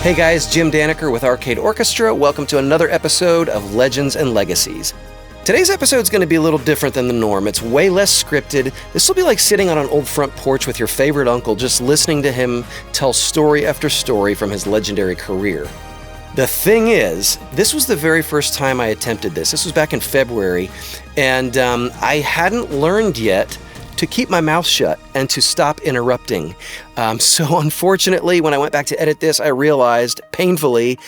Hey guys, Jim Daneker with Arcade Orchestra. Welcome to another episode of Legends and Legacies. Today's episode is going to be a little different than the norm. It's way less scripted. This will be like sitting on an old front porch with your favorite uncle, just listening to him tell story after story from his legendary career. The thing is, this was the very first time I attempted this. This was back in February, and I hadn't learned yet to keep my mouth shut and to stop interrupting. So unfortunately, when I went back to edit this, I realized painfully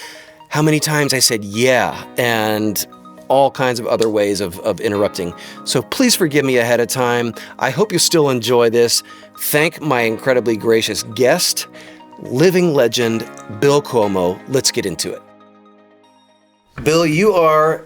how many times I said yeah and all kinds of other ways of interrupting. So please forgive me ahead of time. I hope you still enjoy this. Thank my incredibly gracious guest, living legend, Bill Cuomo. Let's get into it. Bill, you are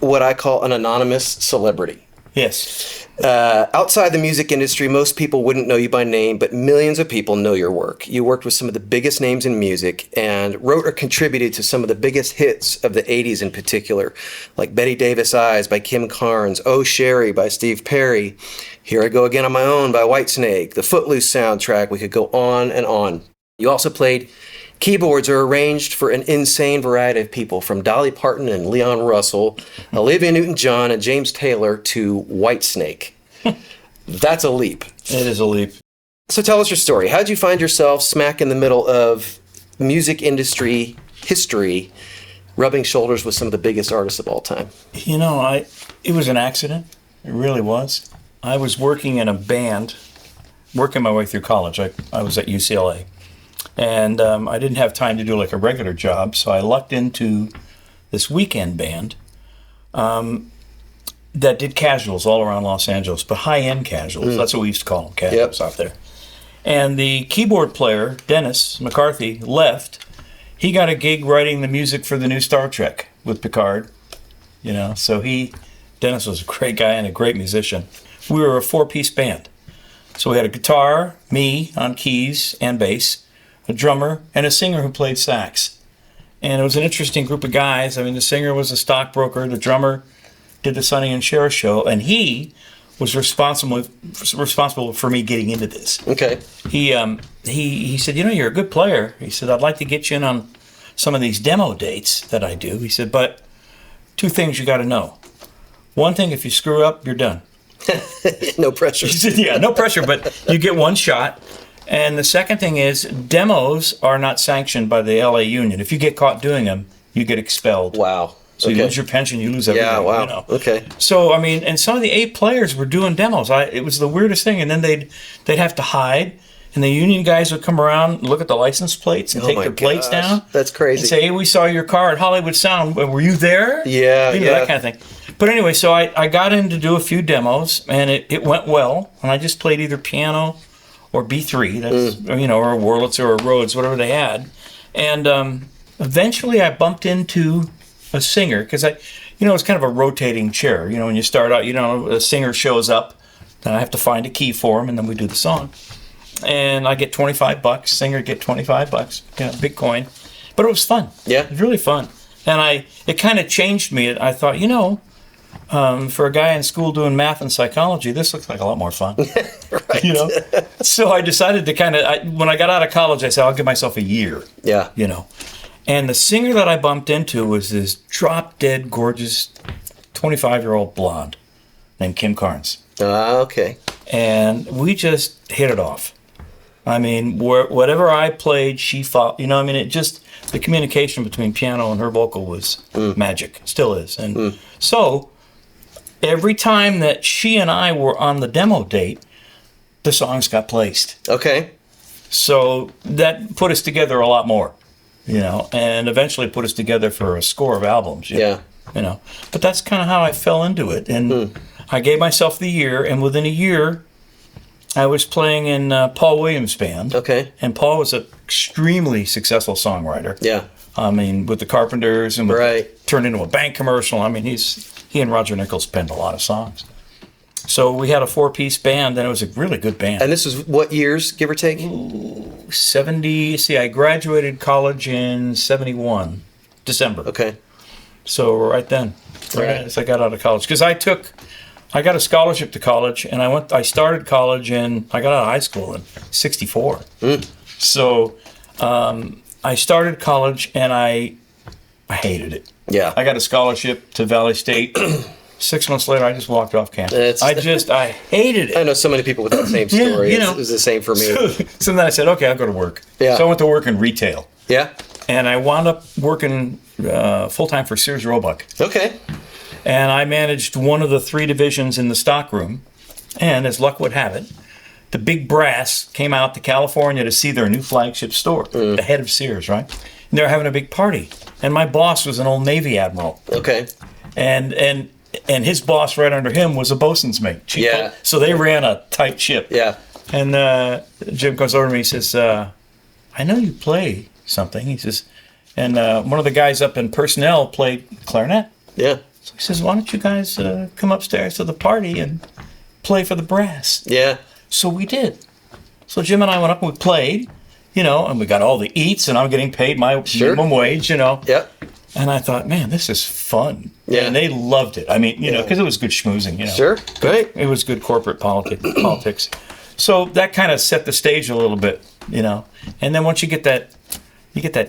what I call an anonymous celebrity. Yes. Outside the music industry, most people wouldn't know you by name, but millions of people know your work. You worked with some of the biggest names in music and wrote or contributed to some of the biggest hits of the 80s in particular, like Bette Davis Eyes by Kim Carnes, Oh Sherrie by Steve Perry, Here I Go Again on My Own by Whitesnake, the Footloose soundtrack. We could go on and on. You also played keyboards or arranged for an insane variety of people, from Dolly Parton and Leon Russell, Olivia Newton-John and James Taylor, to Whitesnake. That's a leap. It is a leap. So tell us your story. How did you find yourself smack in the middle of music industry history, rubbing shoulders with some of the biggest artists of all time? You know, it was an accident. It really was. I was working in a band, working my way through college. I was at UCLA. And I didn't have time to do like a regular job, so I lucked into this weekend band that did casuals all around Los Angeles, but high-end casuals. That's what we used to call them, casuals out there. And the keyboard player, Dennis McCarthy, left. He got a gig writing the music for the new Star Trek with Picard. You know, so Dennis was a great guy and a great musician. We were a four-piece band. So we had a guitar, me on keys and bass, a drummer, and a singer who played sax. And it was an interesting group of guys. I mean, the singer was a stockbroker, the drummer did the Sonny and Cher show, and he was responsible for me getting into this. Okay. He said, you know, you're a good player. He said, I'd like to get you in on some of these demo dates that I do. He said, but two things you got to know. One thing, if you screw up, you're done. No pressure. He said, yeah, no pressure, but you get one shot. And the second thing is, demos are not sanctioned by the LA Union. If you get caught doing them, you get expelled. Wow. So you lose your pension, you lose everything. Yeah, wow. You know? Okay. So, I mean, and some of the 8 players were doing demos. It was the weirdest thing. And then they'd have to hide. And the union guys would come around and look at the license plates and take their plates down. That's crazy. And say, hey, we saw your car at Hollywood Sound. Were you there? Yeah, you know, that kind of thing. But anyway, so I got in to do a few demos, and it went well. And I just played either piano or B3, that's you know, or a Wurlitzer or a Rhodes, whatever they had. And eventually I bumped into a singer, because you know, it's kind of a rotating chair. You know, when you start out, you know, a singer shows up, then I have to find a key for him, and then we do the song. And I get $25, singer get $25, you know, big coin. But it was fun. Yeah. It was really fun. And it kind of changed me. I thought, you know, for a guy in school doing math and psychology, this looks like a lot more fun. Right. You know? So I decided to when I got out of college, I said, I'll give myself a year. Yeah. You know? And the singer that I bumped into was this drop-dead gorgeous 25-year-old blonde named Kim Carnes. Okay. And we just hit it off. I mean, whatever I played, she fought. You know, I mean, the communication between piano and her vocal was magic. Still is. And so every time that she and I were on the demo date, the songs got placed. Okay. So that put us together a lot more, you know, and eventually put us together for a score of albums. You know, but that's kind of how I fell into it. And I gave myself the year, and within a year, I was playing in Paul Williams' band. Okay. And Paul was an extremely successful songwriter. Yeah. I mean, with the Carpenters and turned into a bank commercial. I mean, he and Roger Nichols penned a lot of songs. So we had a 4-piece band, and it was a really good band. And this was what years, give or take? 70. See, I graduated college in 71, December. Okay. So right then, as I got out of college, because I got a scholarship to college, and I started college I got out of high school in 64. So I started college and I hated it. Yeah. I got a scholarship to Valley State. 6 months later, I just walked off campus. I hated it. I know so many people with that same story. Yeah, it was the same for me. So then I said, okay, I'll go to work. Yeah. So I went to work in retail. Yeah. And I wound up working full-time for Sears Roebuck. Okay. And I managed one of the 3 divisions in the stockroom. And as luck would have it, the big brass came out to California to see their new flagship store, the head of Sears, right? And they were having a big party. And my boss was an old Navy admiral. Okay. And his boss right under him was a bosun's mate. Yeah. So they ran a tight ship. Yeah. And Jim comes over to me, he says, I know you play something. He says, and one of the guys up in personnel played clarinet. Yeah. So he says, why don't you guys come upstairs to the party and play for the brass? Yeah. So we did. So Jim and I went up and we played, and we got all the eats, and I'm getting paid my minimum wage, Yep. And I thought, man, this is fun. Yeah. And they loved it. I mean, because it was good schmoozing, Sure. Right. It was good corporate politics. So that kind of set the stage a little bit, And then once you get that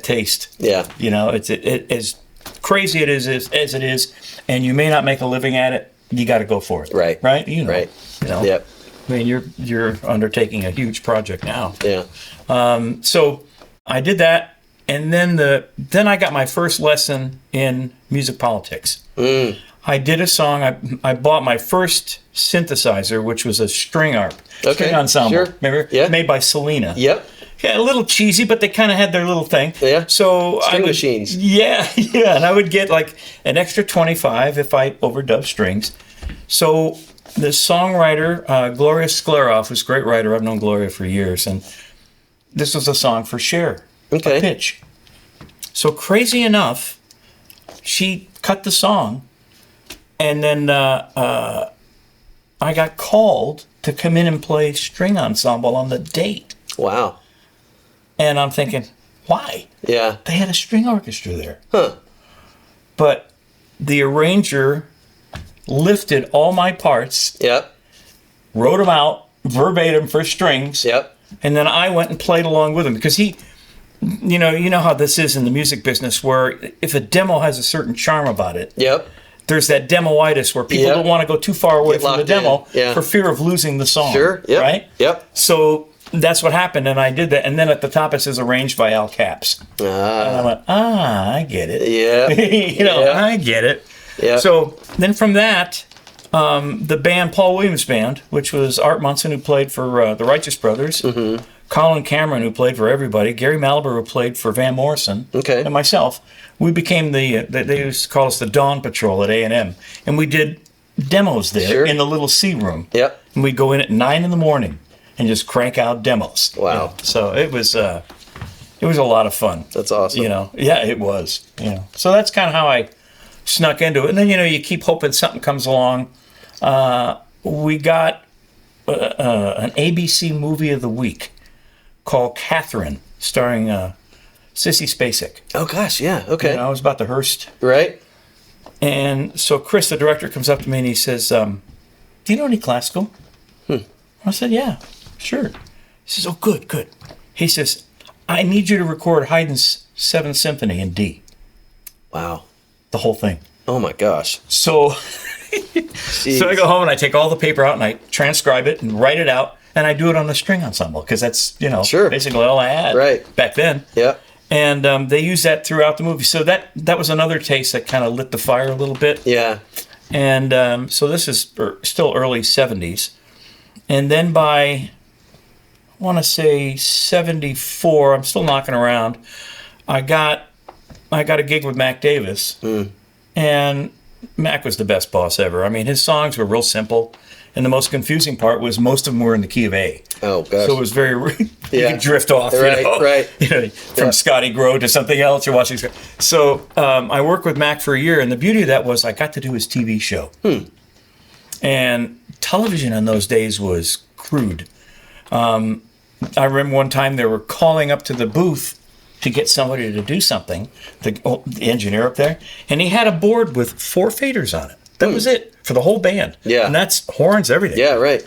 taste. Yeah. It's as crazy as it is, and you may not make a living at it, you got to go for it. Right. Right? Right. Yep. I mean, you're undertaking a huge project now. Yeah. So I did that. And then I got my first lesson in music politics. I did a song. I bought my first synthesizer, which was a string ensemble. Sure. Remember? Yeah. Made by Selena. Yep. Yeah, a little cheesy, but they kind of had their little thing. Yeah. So string machines. Yeah, and I would get like an extra 25 if I overdub strings. So the songwriter, Gloria Skleroff, was a great writer. I've known Gloria for years, and this was a song for Cher. Okay. A pitch. So crazy enough, she cut the song, and then I got called to come in and play string ensemble on the date. Wow. And I'm thinking, why? Yeah. They had a string orchestra there. Huh. But the arranger lifted all my parts. Yep. Wrote them out verbatim for strings. Yep. And then I went and played along with him because he, you know how this is in the music business where if a demo has a certain charm about it. Yep. There's that demoitis where people don't want to go too far away from the demo for fear of losing the song. Sure. Yep. Right? Yep. So that's what happened, and I did that. And then at the top it says arranged by Al Capps. And I went, I get it. Yeah. I get it. Yeah. So then from that, the band Paul Williams Band, which was Art Munson, who played for the Righteous Brothers, Colin Cameron, who played for everybody, Gary Malaber, who played for Van Morrison, and myself, we became they used to call us the Dawn Patrol at A&M. And we did demos there in the little C room. Yep. And we'd go in at 9 in the morning and just crank out demos. Wow. So it was a lot of fun. That's awesome. Yeah, it was. So that's kind of how I snuck into it. And then, you keep hoping something comes along. We got an ABC movie of the week called Catherine, starring Sissy Spacek. Oh, gosh, yeah, okay. It was about the Hearst. Right. And so Chris, the director, comes up to me and he says, do you know any classical? I said, yeah, sure. He says, oh, good. He says, I need you to record Haydn's 7th Symphony in D. Wow. The whole thing. Oh, my gosh. So I go home and I take all the paper out and I transcribe it and write it out and I do it on the string ensemble because that's, basically all I had back then. Yeah. And they use that throughout the movie. So that was another taste that kind of lit the fire a little bit. Yeah. And so this is still early 70s. And then by, I want to say 74, I'm still knocking around, I got a gig with Mac Davis. And Mac was the best boss ever. I mean, his songs were real simple. And the most confusing part was most of them were in the key of A. Oh, gosh. So it was very, you could drift off, from Scotty Grow to something else. You're watching. So I worked with Mac for a year. And the beauty of that was I got to do his TV show. And television in those days was crude. I remember one time they were calling up to the booth to get somebody to do something, the engineer up there, and he had a board with 4 faders on it. That was it for the whole band. Yeah. And that's horns, everything. Yeah, right.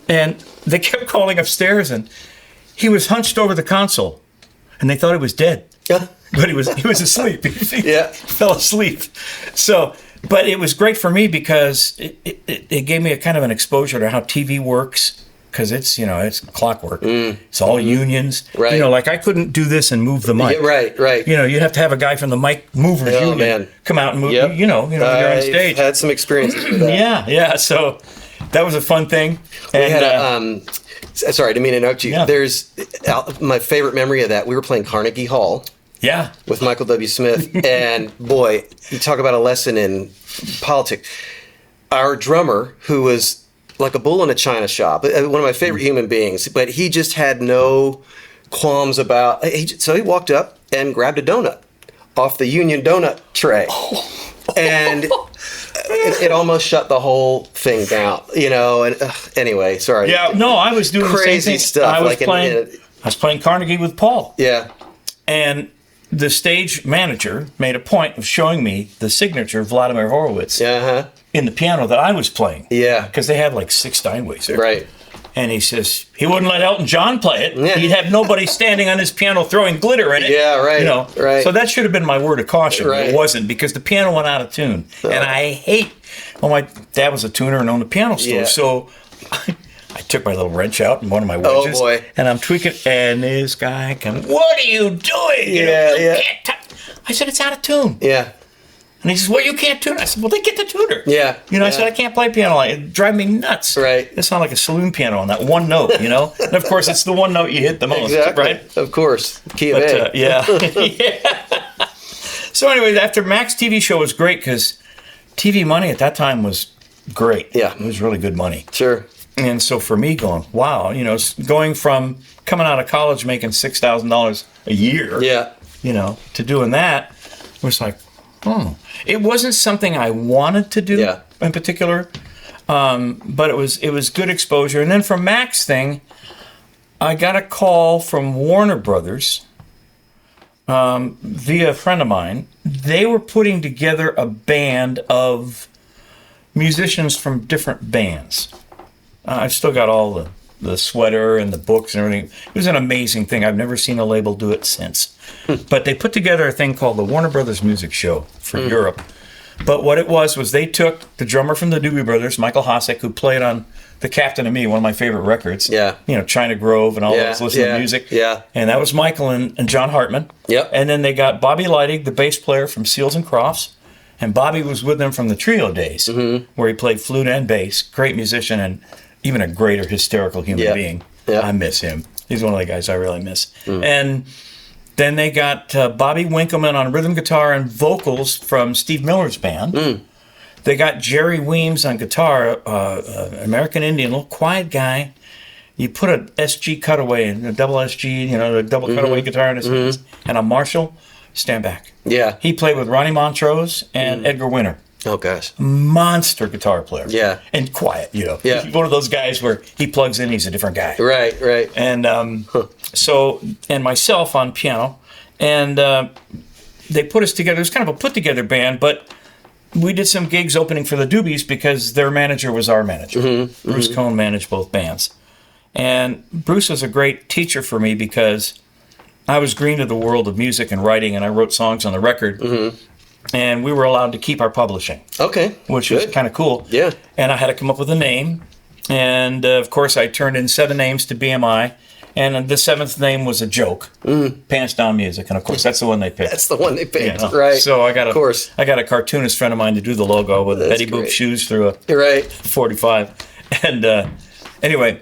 And they kept calling upstairs, and he was hunched over the console, and they thought he was dead. Yeah. But he was asleep. He Yeah. fell asleep. So, but it was great for me because it gave me a kind of an exposure to how TV works, because it's clockwork. It's all unions. Right. Like I couldn't do this and move the mic. Yeah, right. You'd have to have a guy from the mic movers union come out and move. Yep. You're on stage. I've had some experiences with that. Yeah. So that was a fun thing. We had sorry, I didn't mean to interrupt you. Yeah. There's my favorite memory of that. We were playing Carnegie Hall. Yeah. With Michael W. Smith. And boy, you talk about a lesson in politics. Our drummer, who was like a bull in a china shop, one of my favorite human beings, but he just had no qualms about, so he walked up and grabbed a donut off the Union donut tray. And it almost shut the whole thing down, and anyway, sorry. Yeah, no, I was doing crazy the same thing. stuff. I was playing Carnegie with Paul. Yeah. And the stage manager made a point of showing me the signature of Vladimir Horowitz in the piano that I was playing. Yeah. Because they had like 6 Steinways there. Right. And he says he wouldn't let Elton John play it. Yeah. He'd have nobody standing on his piano throwing glitter in it. Yeah, right. Right. So that should have been my word of caution. Right. But it wasn't, because the piano went out of tune. Oh. And I hate. Well, my dad was a tuner and owned a piano store. Yeah. So I took my little wrench out and one of my wedges. Oh, boy. And I'm tweaking. And this guy comes, "What are you doing? Yeah. I said, "It's out of tune." Yeah. And he says, "Well, you can't tune." I said, "Well, then get the tuner." Yeah. I said, "I can't play piano. It drives me nuts." Right. It sounds like a saloon piano on that one note, And of course, it's the one note you hit the most, exactly. right? Of course. Key of A. Yeah. So anyway, after Mac's TV show was great, because TV money at that time was great. Yeah. It was really good money. Sure. And so for me going, wow, going from coming out of college making $6,000 a year, yeah, to doing that was like, it wasn't something I wanted to do in particular, but it was good exposure. And then from Mac's thing, I got a call from Warner Brothers via a friend of mine. They were putting together a band of musicians from different bands. I've still got all the sweater and the books and everything. It was an amazing thing. I've never seen a label do it since. But they put together a thing called the Warner Brothers Music Show for Europe. But what it was they took the drummer from the Doobie Brothers, Michael Hosek, who played on The Captain and Me, one of my favorite records. Yeah. China Grove and all those listening to music. Yeah. And that was Michael and John Hartman. Yep. And then they got Bobby Leidig, the bass player from Seals and Crofts. And Bobby was with them from the trio days, where he played flute and bass. Great musician and even a greater hysterical human being. Yeah. I miss him. He's one of the guys I really miss. And then they got Bobby Winkleman on rhythm guitar and vocals from Steve Miller's band. They got Jerry Weems on guitar, American Indian, little quiet guy. You put a SG cutaway and a double SG, the double cutaway guitar in his hands, and a Marshall, stand back. Yeah. He played with Ronnie Montrose and Edgar Winter. Oh, gosh. Monster guitar player. Yeah. And quiet, Yeah. He's one of those guys where he plugs in, he's a different guy. Right. And and myself on piano. And they put us together. It was kind of a put-together band, but we did some gigs opening for the Doobies because their manager was our manager. Bruce Cohn managed both bands. And Bruce was a great teacher for me because I was green to the world of music and writing, and I wrote songs on the record. And we were allowed to keep our publishing. Okay. Which was kind of cool. Yeah. And I had to come up with a name. And, of course, I turned in 7 names to BMI. And the 7th name was a joke. Pants Down Music. And, of course, that's the one they picked. That's the one they picked, right. So I got a cartoonist friend of mine to do the logo with Betty Boop shoes through a 45. And anyway,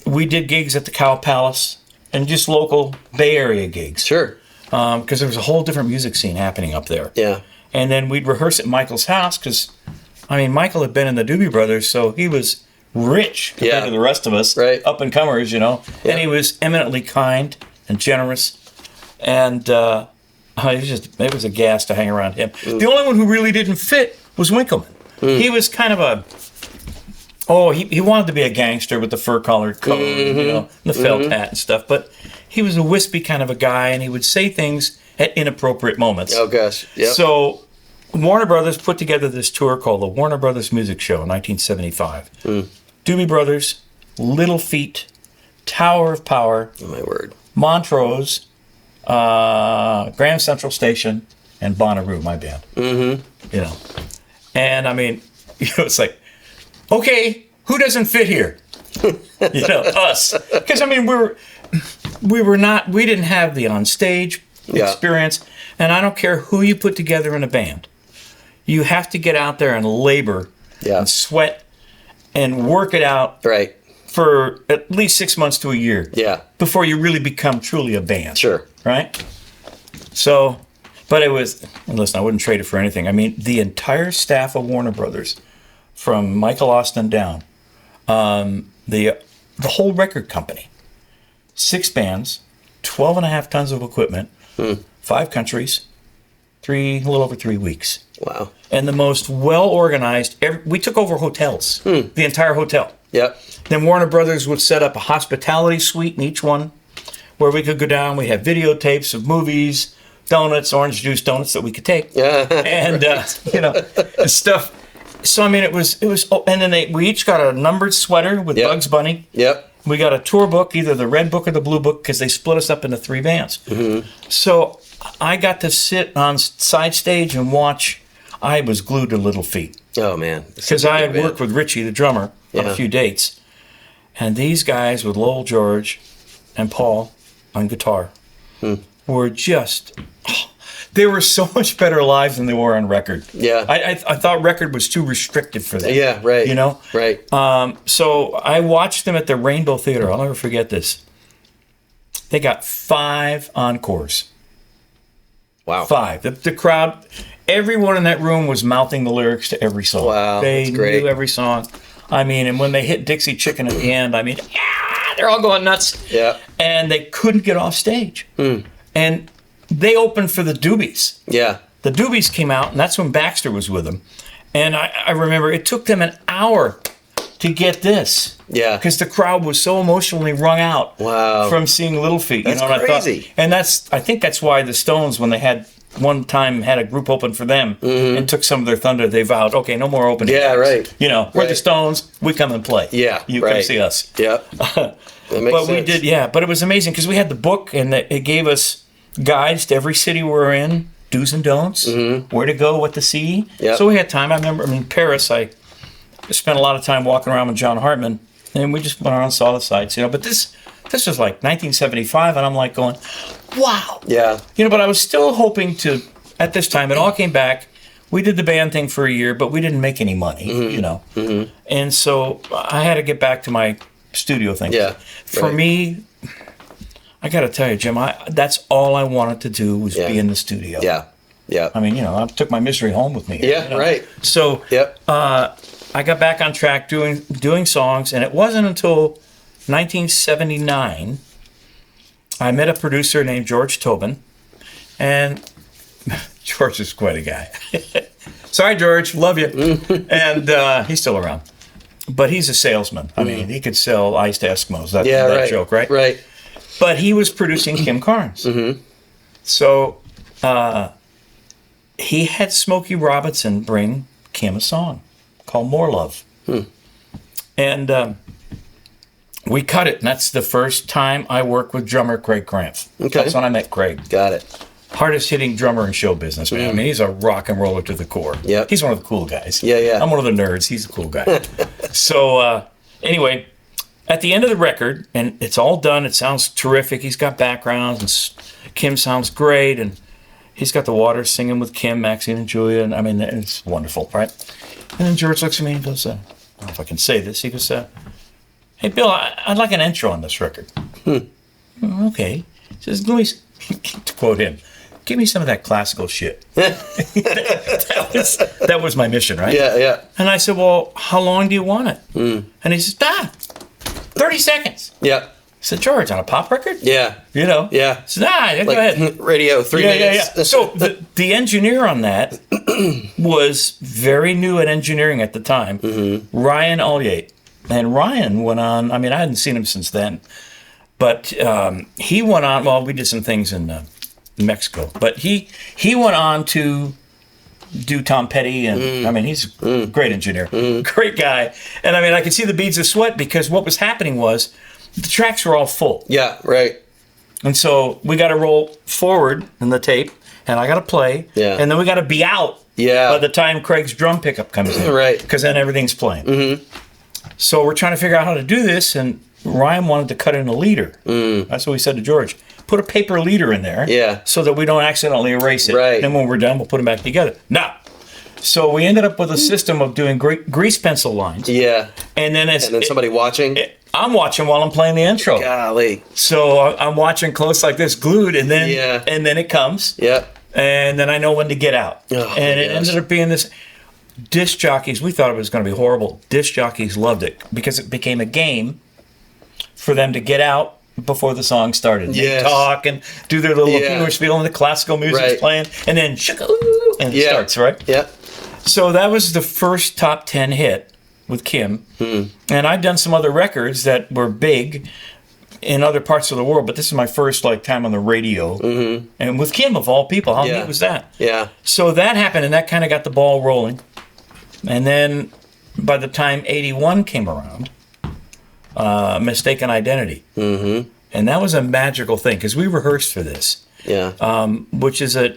we did gigs at the Cow Palace and just local Bay Area gigs. Sure. Because there was a whole different music scene happening up there. Yeah. And then we'd rehearse at Michael's house because, Michael had been in the Doobie Brothers, so he was rich compared to the rest of us, up-and-comers, Yeah. And he was eminently kind and generous. And it was a gas to hang around him. The only one who really didn't fit was Winkleman. He was kind of he wanted to be a gangster with the fur-collared coat, and the felt hat and stuff. But he was a wispy kind of a guy, and he would say things at inappropriate moments. Oh, gosh. Yep. So Warner Brothers put together this tour called the Warner Brothers Music Show in 1975. Doobie Brothers, Little Feat, Tower of Power. Oh, my word. Montrose, Grand Central Station, and Bonnaroo, my band. Mm-hmm. You know, and I mean, you know, it's like, okay, who doesn't fit here? You know, us, because I mean, we didn't have the on-stage experience, and I don't care who you put together in a band. You have to get out there and labor and sweat and work it out for at least 6 months to a year before you really become truly a band. Sure. Right? So, but it was, listen, I wouldn't trade it for anything. I mean, the entire staff of Warner Brothers, from Michael Austin down, the whole record company, 6 bands, 12.5 tons of equipment, 5 countries, a little over 3 weeks. Wow. And the most well-organized, we took over hotels, the entire hotel. Yep. Then Warner Brothers would set up a hospitality suite in each one where we could go down. We had videotapes of movies, donuts, orange juice donuts that we could take. And, you know, and stuff. So, I mean, it was, and then we each got a numbered sweater with Bugs Bunny. Yep. We got a tour book, either the red book or the blue book, because they split us up into 3 bands. Mm-hmm. So I got to sit on side stage and watch. I was glued to Little Feat. Oh, man. Because I had worked with Richie, the drummer, on a few dates. And these guys with Lowell George and Paul on guitar were just... they were so much better live than they were on record. Yeah. I thought record was too restrictive for them. Yeah, right. You know? Right. So I watched them at the Rainbow Theater. I'll never forget this. They got 5 encores. Wow. 5. The crowd, everyone in that room was mouthing the lyrics to every song. Wow, they knew every song. I mean, and when they hit Dixie Chicken at the end, I mean, they're all going nuts. Yeah. And they couldn't get off stage. And they opened for the Doobies. Yeah. The Doobies came out, and that's when Baxter was with them. And I remember it took them an hour to get this. Yeah. Because the crowd was so emotionally wrung out from seeing Little Feat. That's crazy. I think that's why the Stones, when they had one time had a group open for them and took some of their thunder, they vowed, okay, no more opening acts. Right. You know, we're the Stones, we come and play. Yeah. You come see us. Yeah. That makes sense. We did, but it was amazing because we had the book and it gave us guides to every city we're in, do's and don'ts, where to go, what to see. Yep. So we had time. I remember in Paris, I spent a lot of time walking around with John Hartman, and we just went around and saw the sights, you know. But this was like 1975, and I'm like going, wow. Yeah. You know, but I was still hoping to, at this time, it all came back. We did the band thing for a year, but we didn't make any money, you know. And so I had to get back to my studio thing. Yeah. For me, I got to tell you, Jim, that's all I wanted to do was be in the studio. Yeah. Yeah. I mean, you know, I took my misery home with me. Yeah, you know? Right. So I got back on track doing songs, and it wasn't until 1979 I met a producer named George Tobin, and George is quite a guy. Sorry, George, love you. And he's still around. But he's a salesman. I mean, he could sell ice to Eskimos. That joke, right? Right. But he was producing Kim Carnes. So he had Smokey Robinson bring Kim a song called More Love. And we cut it, and that's the first time I worked with drummer Craig Cramph. Okay. That's when I met Craig. Got it. Hardest hitting drummer in show business, man. I mean, he's a rock and roller to the core. Yep. He's one of the cool guys. Yeah, yeah. I'm one of the nerds. He's a cool guy. So anyway, at the end of the record, and it's all done. It sounds terrific. He's got backgrounds, and Kim sounds great, and he's got the Waters singing with Kim, Maxine, and Julia, and I mean, it's wonderful, right? And then George looks at me and goes, I don't know if I can say this. He goes, hey, Bill, I'd like an intro on this record. Okay. He says, let me, to quote him, give me some of that classical shit. that was my mission, right? Yeah, yeah. And I said, well, how long do you want it? And he says, 30 seconds. Yeah. I said, George, on a pop record? Yeah. You know? Yeah. I said, go ahead. Radio, 3 minutes. Yeah. So the engineer on that was very new at engineering at the time, Ryan Olyate. And Ryan went on, I mean, I hadn't seen him since then, but he went on, well, we did some things in Mexico, but he went on to do Tom Petty, and I mean, he's a great engineer, great guy. And I mean, I could see the beads of sweat because what was happening was the tracks were all full. Yeah, right. And so we got to roll forward in the tape, and I got to play, and then we got to be out by the time Craig's drum pickup comes in. Right. Because then everything's playing. So we're trying to figure out how to do this, and Ryan wanted to cut in a leader. That's what we said to George. Put a paper leader in there so that we don't accidentally erase it. Right. Then when we're done, we'll put them back together. No. So we ended up with a system of doing grease pencil lines. Yeah. And then somebody watching? I'm watching while I'm playing the intro. Golly. So I'm watching close like this, glued, and then it comes. Yeah. And then I know when to get out. Oh, and it ended up being this. Disc jockeys, we thought it was going to be horrible. Disc jockeys loved it because it became a game for them to get out before the song started. They talk and do their little spiel, and the classical music's playing, and then and it starts, right? Yeah. So that was the first top 10 hit with Kim. And I'd done some other records that were big in other parts of the world, but this is my first time on the radio. And with Kim, of all people, how neat was that? Yeah. So that happened, and that kind of got the ball rolling. And then by the time 81 came around, Mistaken Identity. And that was a magical thing because we rehearsed for this. Yeah. Which is a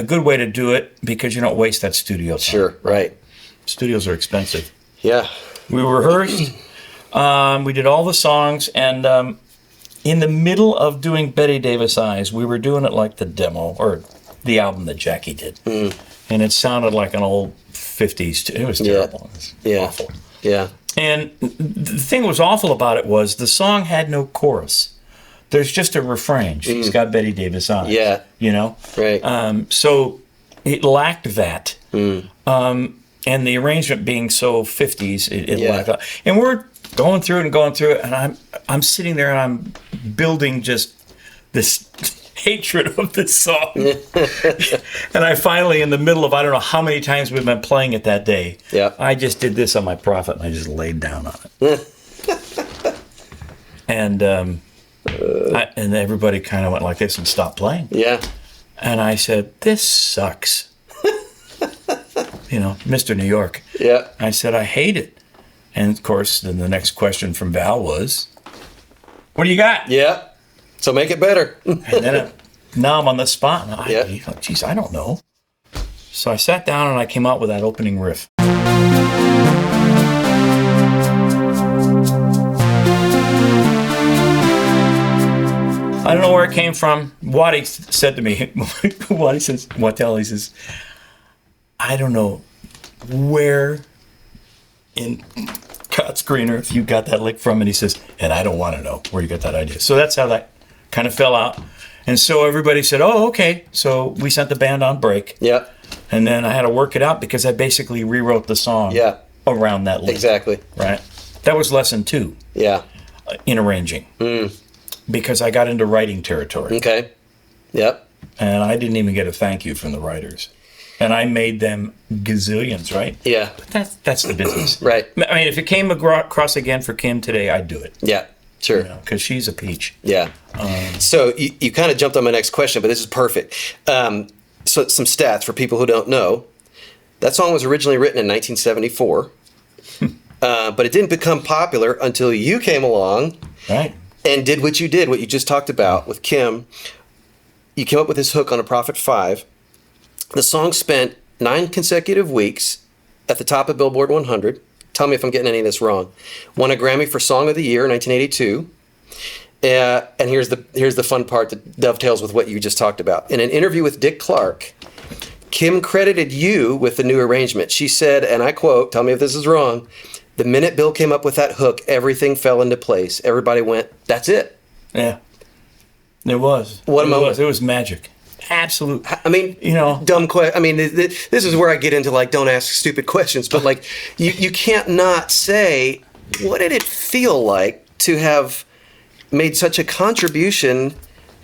good way to do it because you don't waste that studio time. Sure, right. Studios are expensive. Yeah. We rehearsed. We did all the songs. And in the middle of doing Bette Davis Eyes, we were doing it like the demo or the album that Jackie did. And it sounded like an old 50s. It was terrible. It was awful. Yeah. And the thing that was awful about it was the song had no chorus. There's just a refrain. She's got Bette Davis Eyes. Yeah. You know? Right. So it lacked that. And the arrangement being so 50s, it lacked that. And we're going through it, and I'm sitting there and I'm building just this hatred of this song. And I finally, in the middle of I don't know how many times we've been playing it that day, I just did this on my Prophet, and I just laid down on it. And everybody kind of went like this and stopped playing. Yeah. And I said, this sucks. Mr. New York. Yeah. I said, I hate it. And of course, then the next question from Val was, what do you got? Yeah. So make it better. And then now I'm on the spot. And geez, I don't know. So I sat down and I came out with that opening riff. I don't know where it came from. Waddy said to me, Waddy says, he says, I don't know where in God's green earth you got that lick from. And he says, and I don't want to know where you got that idea. So that's how that kind of fell out. And so everybody said, oh, okay. So we sent the band on break. Yeah. And then I had to work it out because I basically rewrote the song around that lick. Exactly. Right. That was lesson 2. Yeah. In arranging. Because I got into writing territory. Okay. Yep. And I didn't even get a thank you from the writers. And I made them gazillions, right? Yeah. But that's the business. Right. I mean, if it came across again for Kim today, I'd do it. Yeah. Sure. Because she's a peach. Yeah. So you kind of jumped on my next question, but this is perfect. So some stats for people who don't know. That song was originally written in 1974, but it didn't become popular until you came along. Right. And did what you did, what you just talked about with Kim. You came up with this hook on A Prophet 5. The song spent 9 consecutive weeks at the top of Billboard 100. Tell me if I'm getting any of this wrong. Won a Grammy for Song of the Year in 1982. And here's the fun part that dovetails with what you just talked about. In an interview with Dick Clark, Kim credited you with the new arrangement. She said, and I quote, tell me if this is wrong, the minute Bill came up with that hook, everything fell into place. Everybody went, that's it. Yeah. It was. What a moment. It was magic. Absolute. I mean, dumb question. I mean, this is where I get into don't ask stupid questions, but you can't not say, what did it feel like to have made such a contribution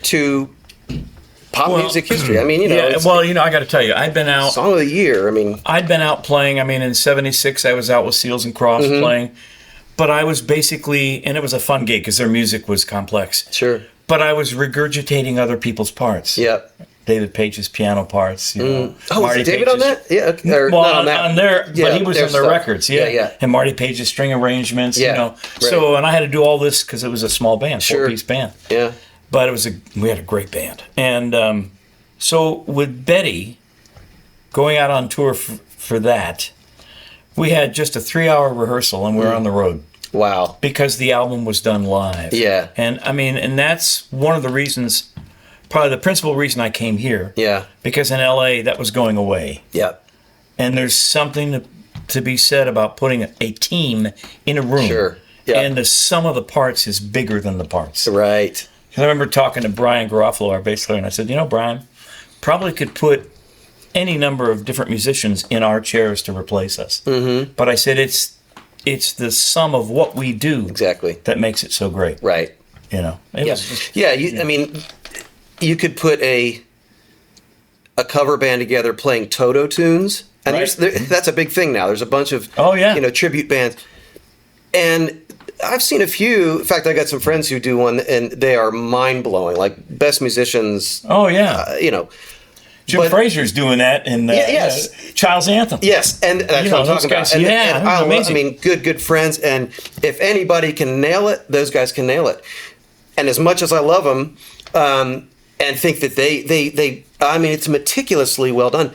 to pop music history? I mean, I got to tell you, I've been out. Song of the Year. I mean, I'd been out playing. I mean, in '76, I was out with Seals and Crofts playing, but I was basically, and it was a fun gig because their music was complex. Sure. But I was regurgitating other people's parts. Yep. David Page's piano parts. Oh, was David on that? Yeah. Not on there, but he was on their records. Yeah. And Marty Page's string arrangements. Yeah. Right. So, and I had to do all this because it was a small band, 4-piece band. Yeah. but we had a great band. And so with Bette, going out on tour for that, we had just a 3-hour rehearsal and we were on the road. Wow. Because the album was done live. Yeah. And I mean, and that's one of the reasons, probably the principal reason I came here. Yeah. Because in LA, that was going away. Yeah. And there's something to be said about putting a team in a room. Sure. Yeah. And the sum of the parts is bigger than the parts. Right. I remember talking to Brian Garofalo, our bass player, and I said, Brian, probably could put any number of different musicians in our chairs to replace us. Mm-hmm. But I said, it's the sum of what we do that makes it so great. Right. I mean, you could put a cover band together playing Toto tunes, and that's a big thing now. There's a bunch of tribute bands, and I've seen a few. In fact, I got some friends who do one, and they are mind blowing. Like best musicians. Oh yeah. Jim Fraser's doing that in Child's Anthem. Yes, and that's what I'm talking about. And I mean, good friends. And if anybody can nail it, those guys can nail it. And as much as I love them, and think that they I mean, it's meticulously well done.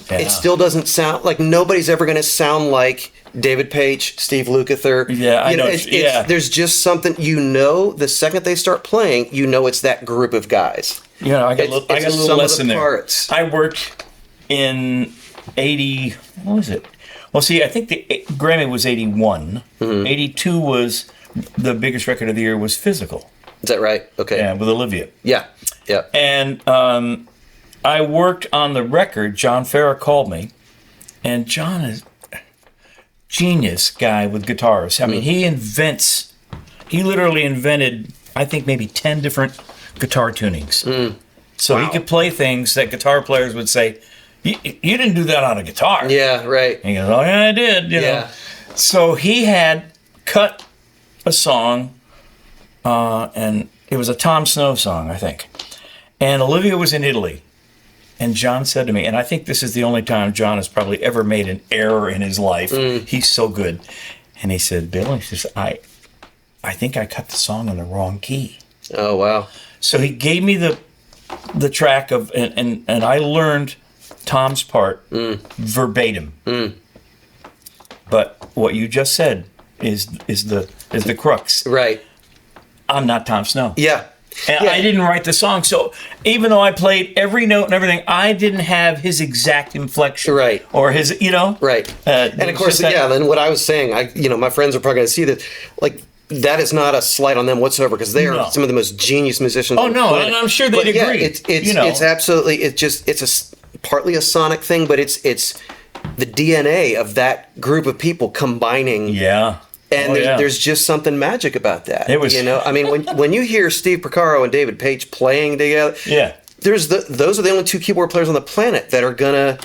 Yeah. It still doesn't sound like nobody's ever going to sound like David Page, Steve Lukather. Yeah, I know. There's just something, the second they start playing, it's that group of guys. I got a little lesson there. I worked in 80, what was it? Well, see, I think the Grammy was 81. Mm-hmm. 82 was, the biggest record of the year was Physical. Is that right? Okay. Yeah, with Olivia. Yeah. And I worked on the record. John Farrar called me, and John is a genius guy with guitars. I mean, he literally invented, I think, maybe 10 different guitar tunings. So he could play things that guitar players would say, you didn't do that on a guitar. Yeah, right. And he goes, oh yeah, I did. You know. So he had cut a song, and it was a Tom Snow song, I think. And Olivia was in Italy. And John said to me, and I think this is the only time John has probably ever made an error in his life. He's so good. And he said, Bill, I think I cut the song in the wrong key. Oh, wow. So he gave me the track of, and I learned Tom's part verbatim. But what you just said is the crux. Right. I'm not Tom Snow. Yeah. And I didn't write the song, so even though I played every note and everything, I didn't have his exact inflection. Right. Or his, Right. And of course, then what I was saying, my friends are probably going to see that, like, that is not a slight on them whatsoever, because they are some of the most genius musicians. Oh, no, and I'm sure they'd agree. It's absolutely, it's partly a sonic thing, but it's the DNA of that group of people combining. Yeah. And there's just something magic about that. It was, I mean, when you hear Steve Porcaro and David Page playing together, those are the only two keyboard players on the planet that are gonna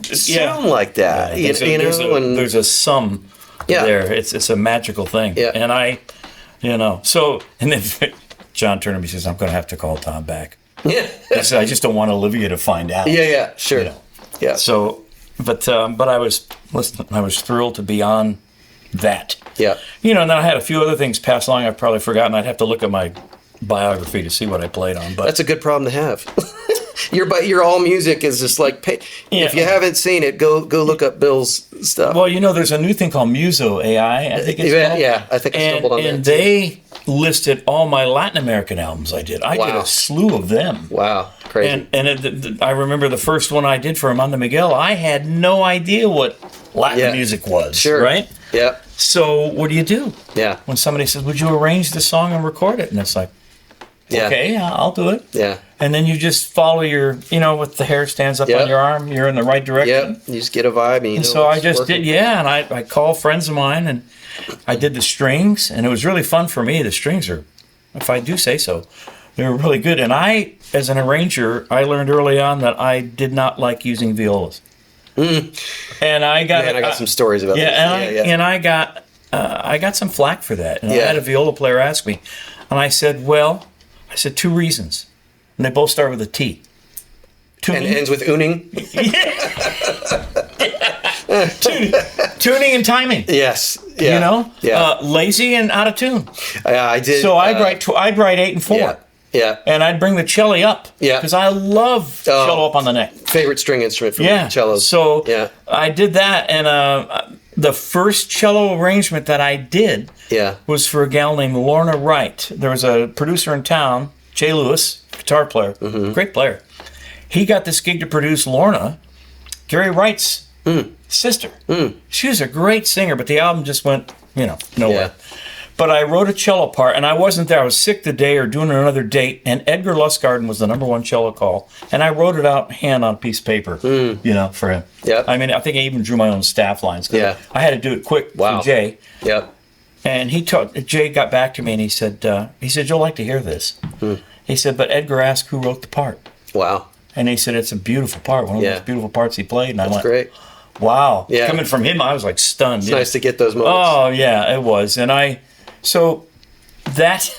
sound like that. There's a sum there. It's a magical thing. Yeah. And and then John turned to me and says, I'm going to have to call Tom back. Yeah. I said, I just don't want Olivia to find out. Yeah, sure. Yeah. So, but I was thrilled to be on that. Yeah. And then I had a few other things pass along I've probably forgotten. I'd have to look at my biography to see what I played on. But that's a good problem to have. Your all music is just like, if you haven't seen it, go look up Bill's stuff. Well, there's a new thing called Muso AI, I think it's called. Yeah, I think I stumbled on that. And they listed all my Latin American albums I did. I did a slew of them. Wow, crazy. And I remember the first one I did for Amanda Miguel, I had no idea what Latin music was. Sure. Right? Yeah. So what do you do? Yeah. When somebody says, would you arrange the song and record it? And it's like, okay, I'll do it. Yeah. And then you just follow your, with the hair stands up on your arm, you're in the right direction. Yep. You just get a vibe. And so I just did, and I called friends of mine, and I did the strings, and it was really fun for me. The strings are, if I do say so, they were really good. And I, as an arranger, I learned early on that I did not like using violas. And I got some stories about that. And I got some flack for that. And I had a viola player ask me, and I said, two reasons. And they both start with a T. And ends with ooning? Tuning and timing. Yes. Yeah. Lazy and out of tune. I did. So I'd write 8 and 4. Yeah. And I'd bring the cello up. Yeah. Because I love cello up on the neck. Favorite string instrument for me, cellos. So I did that, and the first cello arrangement that I did was for a gal named Lorna Wright. There was a producer in town, Jay Lewis, guitar player, great player. He got this gig to produce Lorna, Gary Wright's sister. She was a great singer, but the album just went, nowhere. But I wrote a cello part, and I wasn't there. I was sick the day or doing another date, and Edgar Lustgarten was the #1 cello call, and I wrote it out hand on a piece of paper, for him. I mean, I think I even drew my own staff lines. I had to do it quick for Jay. And Jay got back to me, and he said, you'll like to hear this. He said, but Edgar asked who wrote the part. Wow. And he said, it's a beautiful part, one of the most beautiful parts he played. And I went, great. Wow. Coming from him, I was like stunned. It's nice to get those moments. Oh, yeah, it was. And so that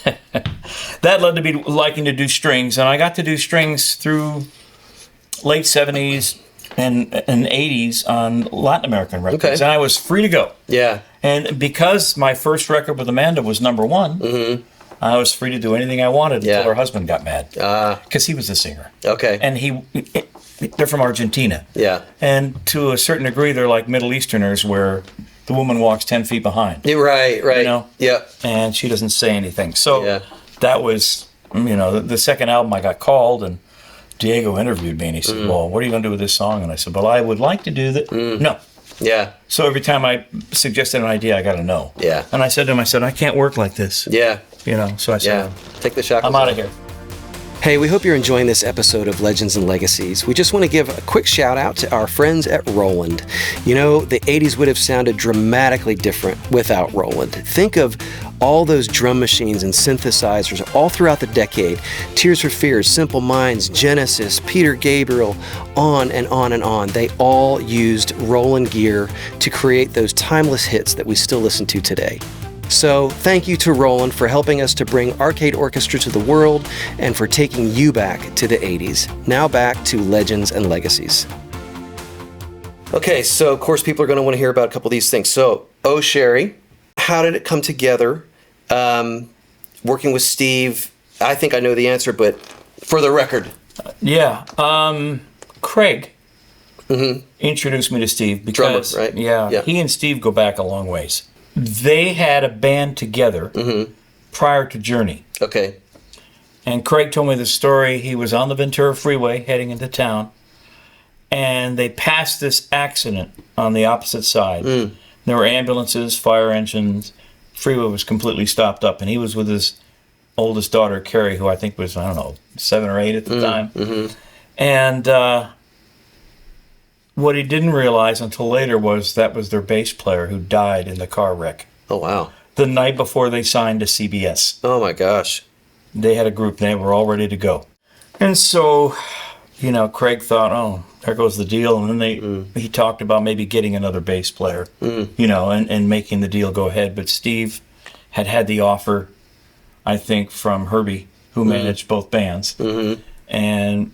led to me liking to do strings. And I got to do strings through late 70s and 80s on Latin American records. And I was free to go. Yeah. And because my first record with Amanda was #1, I was free to do anything I wanted until her husband got mad. Because he was a singer. Okay. And they're from Argentina. Yeah. And to a certain degree, they're like Middle Easterners where the woman walks 10 feet behind. Right. Yeah. And she doesn't say anything. So that was, the second album I got called, and Diego interviewed me, and he said, well, what are you going to do with this song? And I said, well, I would like to do that. No. Yeah. So every time I suggested an idea, I got a no. Yeah. And I said to him, I can't work like this. Yeah. So I said, take the shackles I'm out of here. Hey, we hope you're enjoying this episode of Legends and Legacies. We just want to give a quick shout out to our friends at Roland. The 80s would have sounded dramatically different without Roland. Think of all those drum machines and synthesizers all throughout the decade. Tears for Fears, Simple Minds, Genesis, Peter Gabriel, on and on and on. They all used Roland gear to create those timeless hits that we still listen to today. So thank you to Roland for helping us to bring Arcade Orchestra to the world and for taking you back to the 80s. Now back to Legends and Legacies. Okay, so of course people are going to want to hear about a couple of these things. So, Oh Sherrie, how did it come together? Working with Steve, I think I know the answer, but for the record. Craig introduced me to Steve because drummer, right? Yeah, he and Steve go back a long ways. They had a band together prior to Journey. Okay. And Craig told me the story. He was on the Ventura Freeway heading into town, and they passed this accident on the opposite side. There were ambulances, fire engines. Freeway was completely stopped up, and he was with his oldest daughter, Carrie, who I think was, 7 or 8 at the time. And what he didn't realize until later was that was their bass player who died in the car wreck. Oh, wow. The night before they signed to CBS. Oh, my gosh. They had a group, and they were all ready to go. And so, Craig thought, there goes the deal. And then he talked about maybe getting another bass player, and making the deal go ahead. But Steve had the offer, I think, from Herbie, who managed both bands. And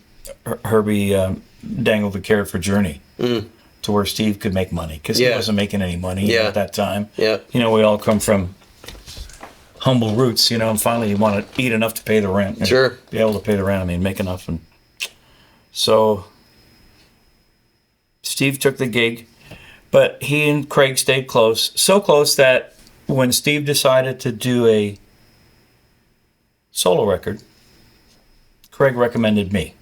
Herbie dangled the carrot for Journey to where Steve could make money, because he wasn't making any money at that time. We all come from humble roots, and finally you want to eat enough to pay the rent. Sure. Be able to pay the rent, make enough. And so Steve took the gig, but he and Craig stayed close, so close that when Steve decided to do a solo record, Craig recommended me.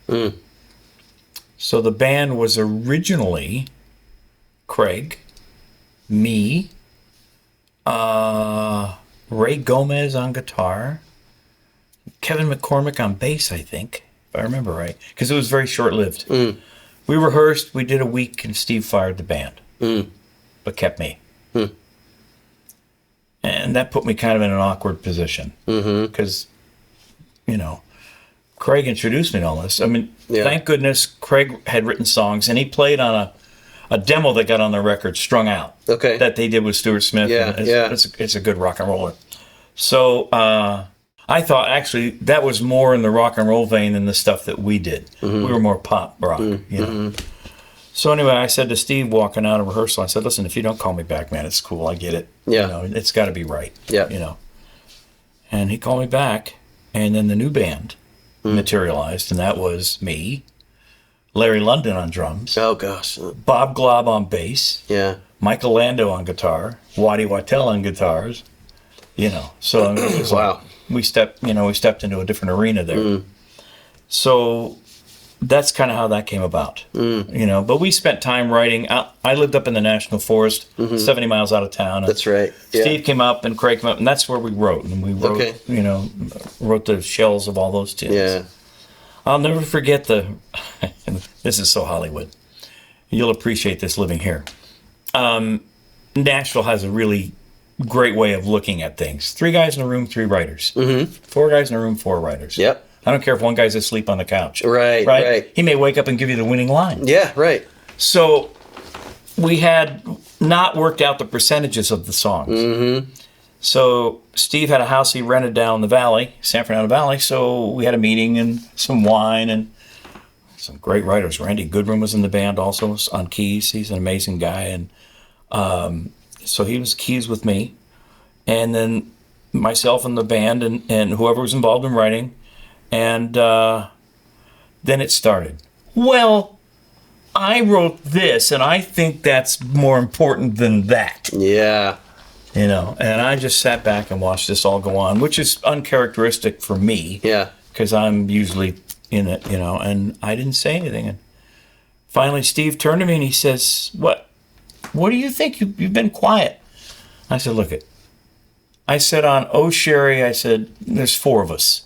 So the band was originally Craig, me, Ray Gomez on guitar, Kevin McCormick on bass, I think, if I remember right, because it was very short-lived. We rehearsed, we did a week, and Steve fired the band, but kept me. And that put me kind of in an awkward position, because, Craig introduced me to all this. Thank goodness Craig had written songs, and he played on a demo that got on the record, Strung Out, that they did with Stuart Smith. It's a good rock and roller. So I thought, actually, that was more in the rock and roll vein than the stuff that we did. We were more pop rock, So anyway, I said to Steve walking out of rehearsal, I said, listen, if you don't call me back, man, it's cool. I get it. It's got to be right. And he called me back, and then the new band materialized, and that was me, Larrie London on drums. Oh, gosh. Bob Glob on bass. Yeah. Michael Lando on guitar. Waddy Wattel on guitars. You know, so I mean, it was wow. we stepped into a different arena there. So that's kind of how that came about. You know, but we spent time writing. I lived up in the National Forest, 70 miles out of town. That's right. Yeah. Steve came up and Craig came up, and that's where we wrote. And we wrote, wrote the shells of all those tunes. Yeah. I'll never forget this is so Hollywood. You'll appreciate this living here. Nashville has a really great way of looking at things. 3 guys in a room, 3 writers. 4 guys in a room, 4 writers. Yep. I don't care if one guy's asleep on the couch. Right. He may wake up and give you the winning line. Yeah, right. So we had not worked out the percentages of the songs. So Steve had a house he rented down the valley, San Fernando Valley. So we had a meeting and some wine and some great writers. Randy Goodrum was in the band also on keys. He's an amazing guy. And so he was keys with me. And then myself and the band and whoever was involved in writing. And then it started. Well, I wrote this, and I think that's more important than that. Yeah. You know, and I just sat back and watched this all go on, which is uncharacteristic for me. Yeah. Because I'm usually in it, you know, and I didn't say anything. And finally, Steve turned to me and he says, What do you think? You've been quiet. I said, look it. I said on Oh Sherrie, I said, there's 4 of us.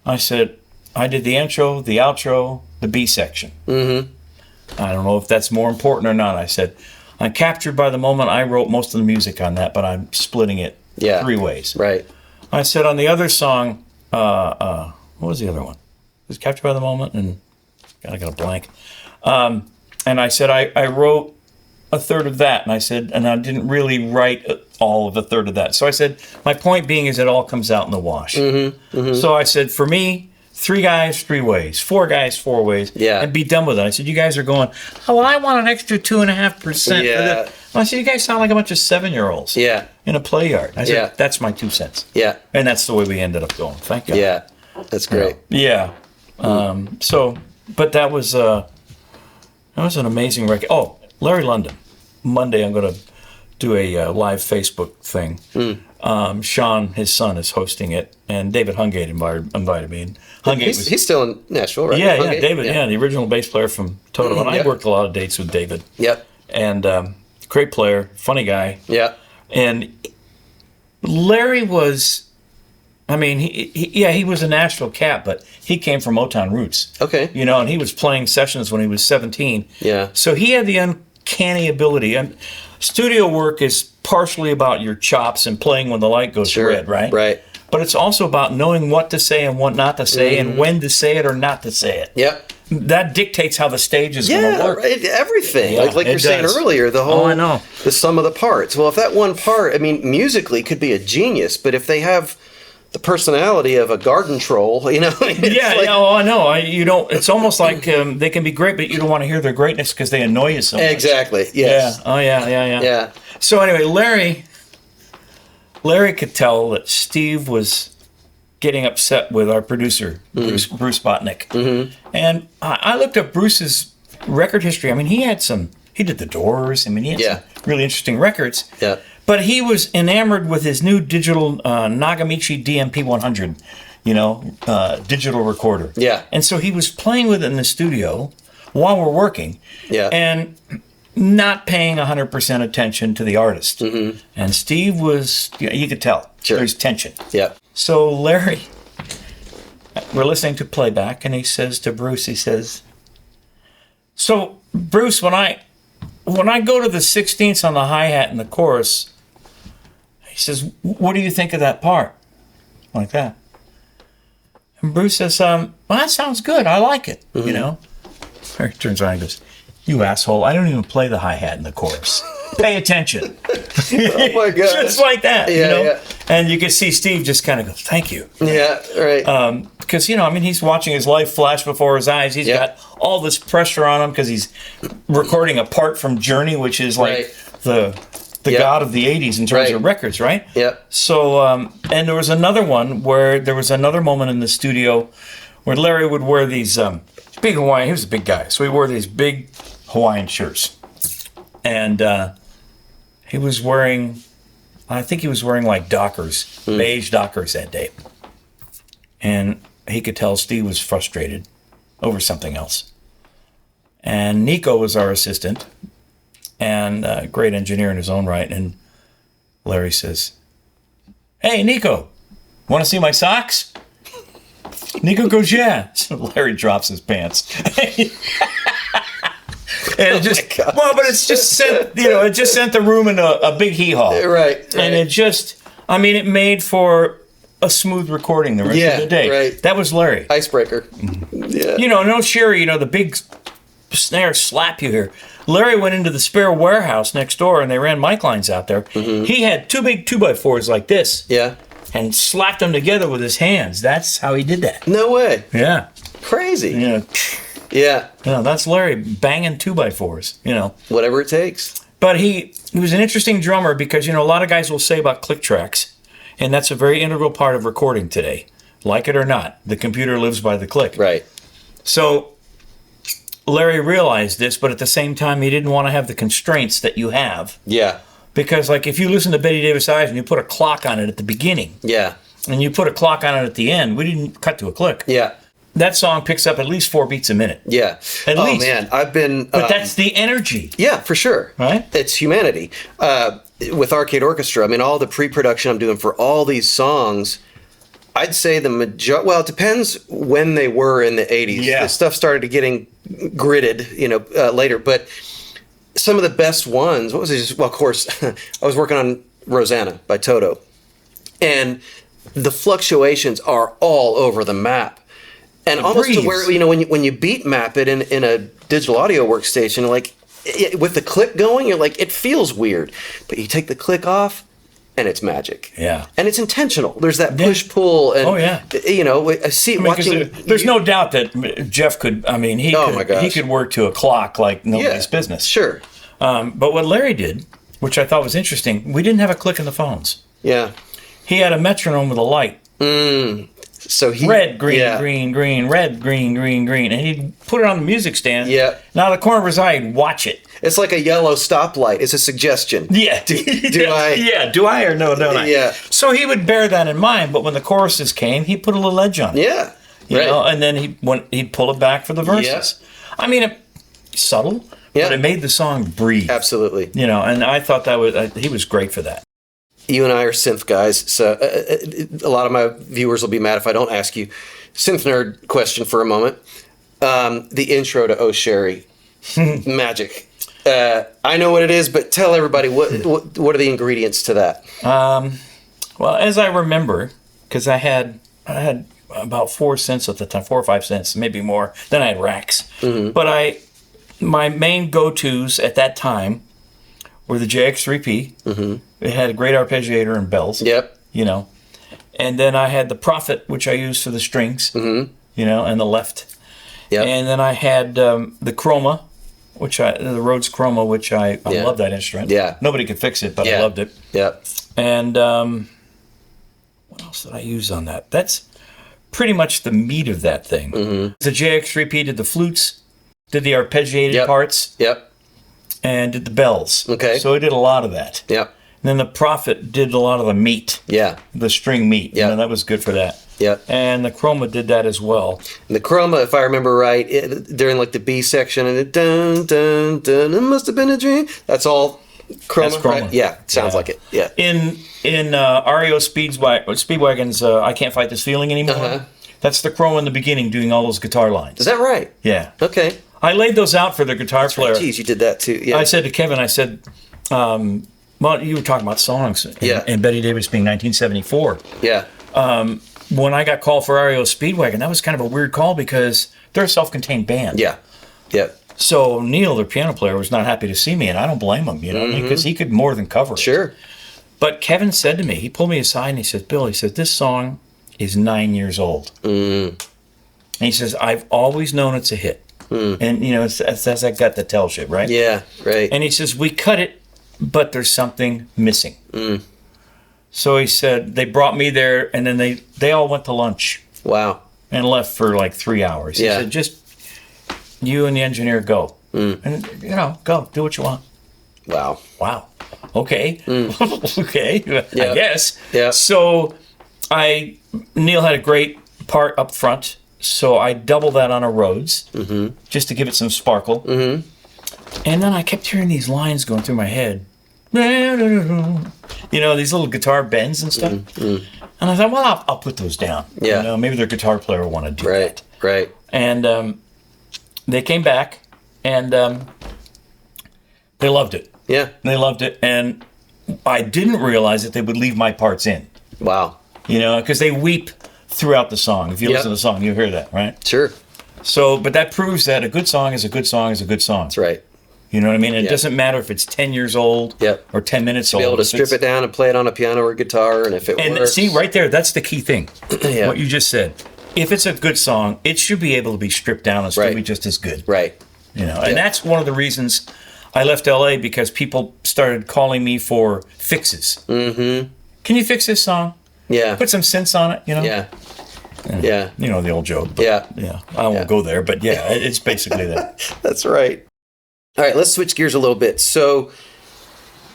I said, I did the intro, the outro, the B section. I don't know if that's more important or not. I said, I'm captured by the moment. I wrote most of the music on that, but I'm splitting it 3 ways. Right. I said on the other song, what was the other one? It was Captured by the Moment, and God, I got a blank. And I said, I wrote a third of that, and I said, and I didn't really write all of a third of that. So I said, my point being is it all comes out in the wash. So I said, for me, 3 guys, 3 ways, 4 guys, 4 ways, and be done with it. I said, you guys are going, oh, well, I want an extra 2.5%. Yeah. I said, you guys sound like a bunch of 7-year-olds in a play yard. I said, that's my 2 cents. Yeah. And that's the way we ended up going. Thank God. Yeah. That's great. Yeah. So, but that was an amazing record. Oh, Larrie London. Monday, I'm going to do a live Facebook thing. Sean, his son, is hosting it, and David Hungate invited me. And Hungate he's still in Nashville, right? Yeah, David, the original bass player from Toto. And I worked a lot of dates with David. Yep. And great player, funny guy. Yeah. And Larrie was, I mean, he was a Nashville cat, but he came from Motown roots. Okay. You know, and he was playing sessions when he was 17. Yeah. So he had the uncanny ability. And studio work is partially about your chops and playing when the light goes red, right? Right. But it's also about knowing what to say and what not to say and when to say it or not to say it. Yep. That dictates how the stage is going to work. Everything. Yeah, like you're saying earlier, the whole, I know. The sum of the parts. Well, if that one part, I mean, musically could be a genius, but if they have the personality of a garden troll, you know. I know. You don't. It's almost like they can be great, but you don't want to hear their greatness because they annoy you so much. Exactly. Yes. Yeah. Oh yeah. So anyway, Larrie could tell that Steve was getting upset with our producer, Bruce Botnick. And I looked up Bruce's record history. I mean, he did the Doors. I mean, he had some really interesting records. Yeah. But he was enamored with his new digital Nagamichi DMP 100, digital recorder. Yeah. And so he was playing with it in the studio while we're working. Yeah. And not paying 100% attention to the artist. And Steve was, you could tell. Sure. There's tension. Yeah. So Larrie, we're listening to playback, and he says to Bruce, he says, so Bruce, when I go to the 16ths on the hi-hat in the chorus, he says, what do you think of that part? Like that. And Bruce says, well, that sounds good. I like it, you know. He turns around and goes, you asshole, I don't even play the hi-hat in the chorus. Pay attention. Oh, my God. Just like that, Yeah. And you can see Steve just kind of go, thank you. Yeah, right. Because, he's watching his life flash before his eyes. He's got all this pressure on him because he's recording a part from Journey, which is like the god of the 80s in terms of records, right? Yeah. So, and there was another one where there was another moment in the studio where Larry would wear these big Hawaiian. He was a big guy, so he wore these big Hawaiian shirts, and he was wearing. I think he was wearing like Dockers, beige Dockers that day, and he could tell Steve was frustrated over something else. And Nico was our assistant, and a great engineer in his own right. And Larry says, "Hey, Nico, want to see my socks?" Nico goes, "Yeah." So Larry drops his pants. And it just, well, but it's just sent, it just sent the room in a big hee-haw. Right. And it just, it made for a smooth recording the rest of the day. Right. That was Larry. Icebreaker. Yeah. No Sherrie, the big snare slap you hear. Larry went into the spare warehouse next door and they ran mic lines out there. Mm-hmm. He had two big 2x4s like this. Yeah. And slapped them together with his hands. That's how he did that. No way. Yeah. Crazy. Yeah. That's Larry banging 2x4s, Whatever it takes. But he was an interesting drummer because, a lot of guys will say about click tracks, and that's a very integral part of recording today. Like it or not, the computer lives by the click. Right. So Larry realized this, but at the same time, he didn't want to have the constraints that you have. Yeah. Because, like, if you listen to Bette Davis Eyes and you put a clock on it at the beginning, yeah, and you put a clock on it at the end, we didn't cut to a click. Yeah. That song picks up at least 4 beats a minute. Yeah. At least. Man, I've been... But that's the energy. Yeah, for sure. Right? It's humanity. With Arcade Orchestra, all the pre-production I'm doing for all these songs, I'd say well, it depends when they were in the 80s. Yeah. The stuff started getting gridded, later. But some of the best ones, what was it? Well, of course, I was working on Rosanna by Toto. And the fluctuations are all over the map. And almost to where, when you beat map it in a digital audio workstation, like with the click going, you're like, it feels weird. But you take the click off and it's magic. Yeah. And it's intentional. There's that push pull. And, I see watching. There's no doubt that Jeff could, he could work to a clock like nobody's business. Sure. But what Larry did, which I thought was interesting, we didn't have a click in the phones. Yeah. He had a metronome with a light. So he red, green, green, green, red, green, green, green, and he'd put it on the music stand. Yeah. Now the corner of his eye, he'd watch it. It's like a yellow stoplight. It's a suggestion. Yeah. Do I? Yeah. Do I or no? Don't I? Yeah. So he would bear that in mind, but when the choruses came, he put a little edge on it. Yeah. And then he'd pull it back for the verses. Yeah. Subtle. Yeah. But it made the song breathe. Absolutely. And I thought he was great for that. You and I are synth guys, so a lot of my viewers will be mad if I don't ask you. Synth nerd question for a moment. The intro to Oh Sherrie, magic. I know what it is, but tell everybody what are the ingredients to that? Well, as I remember, because I had about 4 cents at the time, 4 or 5 cents, maybe more. Then I had racks. Mm-hmm. But my main go-tos at that time were the JX3P. Mm-hmm. It had a great arpeggiator and bells. Yep. And then I had the Prophet, which I used for the strings, and the left. Yep. And then I had the Chroma, the Rhodes Chroma, which I love that instrument. Yeah. Nobody could fix it, but I loved it. Yep. And what else did I use on that? That's pretty much the meat of that thing. Mm-hmm. The JX3P did the flutes, did the arpeggiated parts. Yep. And did the bells. Okay. So I did a lot of that. Yep. And then the Prophet did a lot of the meat. Yeah. The string meat. Yeah. That was good for that. Yeah. And the Chroma did that as well. And the Chroma, if I remember right, during like the B section, and it dun dun dun, it must have been a dream. That's all Chroma. That's Chroma. Right? Yeah. Sounds like it. Yeah. In REO Speedwagon's I Can't Fight This Feeling Anymore. Uh-huh. That's the Chroma in the beginning doing all those guitar lines. Is that right? Yeah. Okay. I laid those out for the guitar player. Geez, you did that too. Yeah. I said to Kevin, well, you were talking about songs, and Bette Davis being 1974. Yeah. When I got called for REO Speedwagon, that was kind of a weird call because they're a self-contained band. Yeah. Yeah. So Neil, their piano player, was not happy to see me, and I don't blame him, because he could more than cover it. Sure. But Kevin said to me, he pulled me aside and he said, Bill, this song is 9 years old. Mm. And he says, I've always known it's a hit. Mm. And, it's that gut that tells you, right? Yeah, right. And he says, we cut it, but there's something missing. Mm. So he said, they brought me there, and then they all went to lunch. Wow. and left for like 3 hours. He said, just you and the engineer go. And, go, do what you want. Wow. Okay. Okay. I guess. Yeah. So Neil had a great part up front. So I doubled that on a Rhodes just to give it some sparkle. And then I kept hearing these lines going through my head. These little guitar bends and stuff. And I thought, well, I'll put those down. Yeah. Maybe their guitar player will want to do that. Right. And they came back and they loved it. Yeah. They loved it. And I didn't realize that they would leave my parts in. Wow. Because they weep throughout the song. If you listen to the song, you hear that, right? Sure. So, but that proves that a good song is a good song is a good song. That's right. You know what I mean? It doesn't matter if it's 10 years old or 10 minutes old. Be able to strip it down and play it on a piano or guitar, and if it works. And see, right there, that's the key thing. What you just said. If it's a good song, it should be able to be stripped down and still be just as good. Right. And that's one of the reasons I left LA, because people started calling me for fixes. Can you fix this song? Yeah. Put some synths on it, Yeah. The old joke. But I won't go there, but it's basically that. That's right. All right, let's switch gears a little bit. So,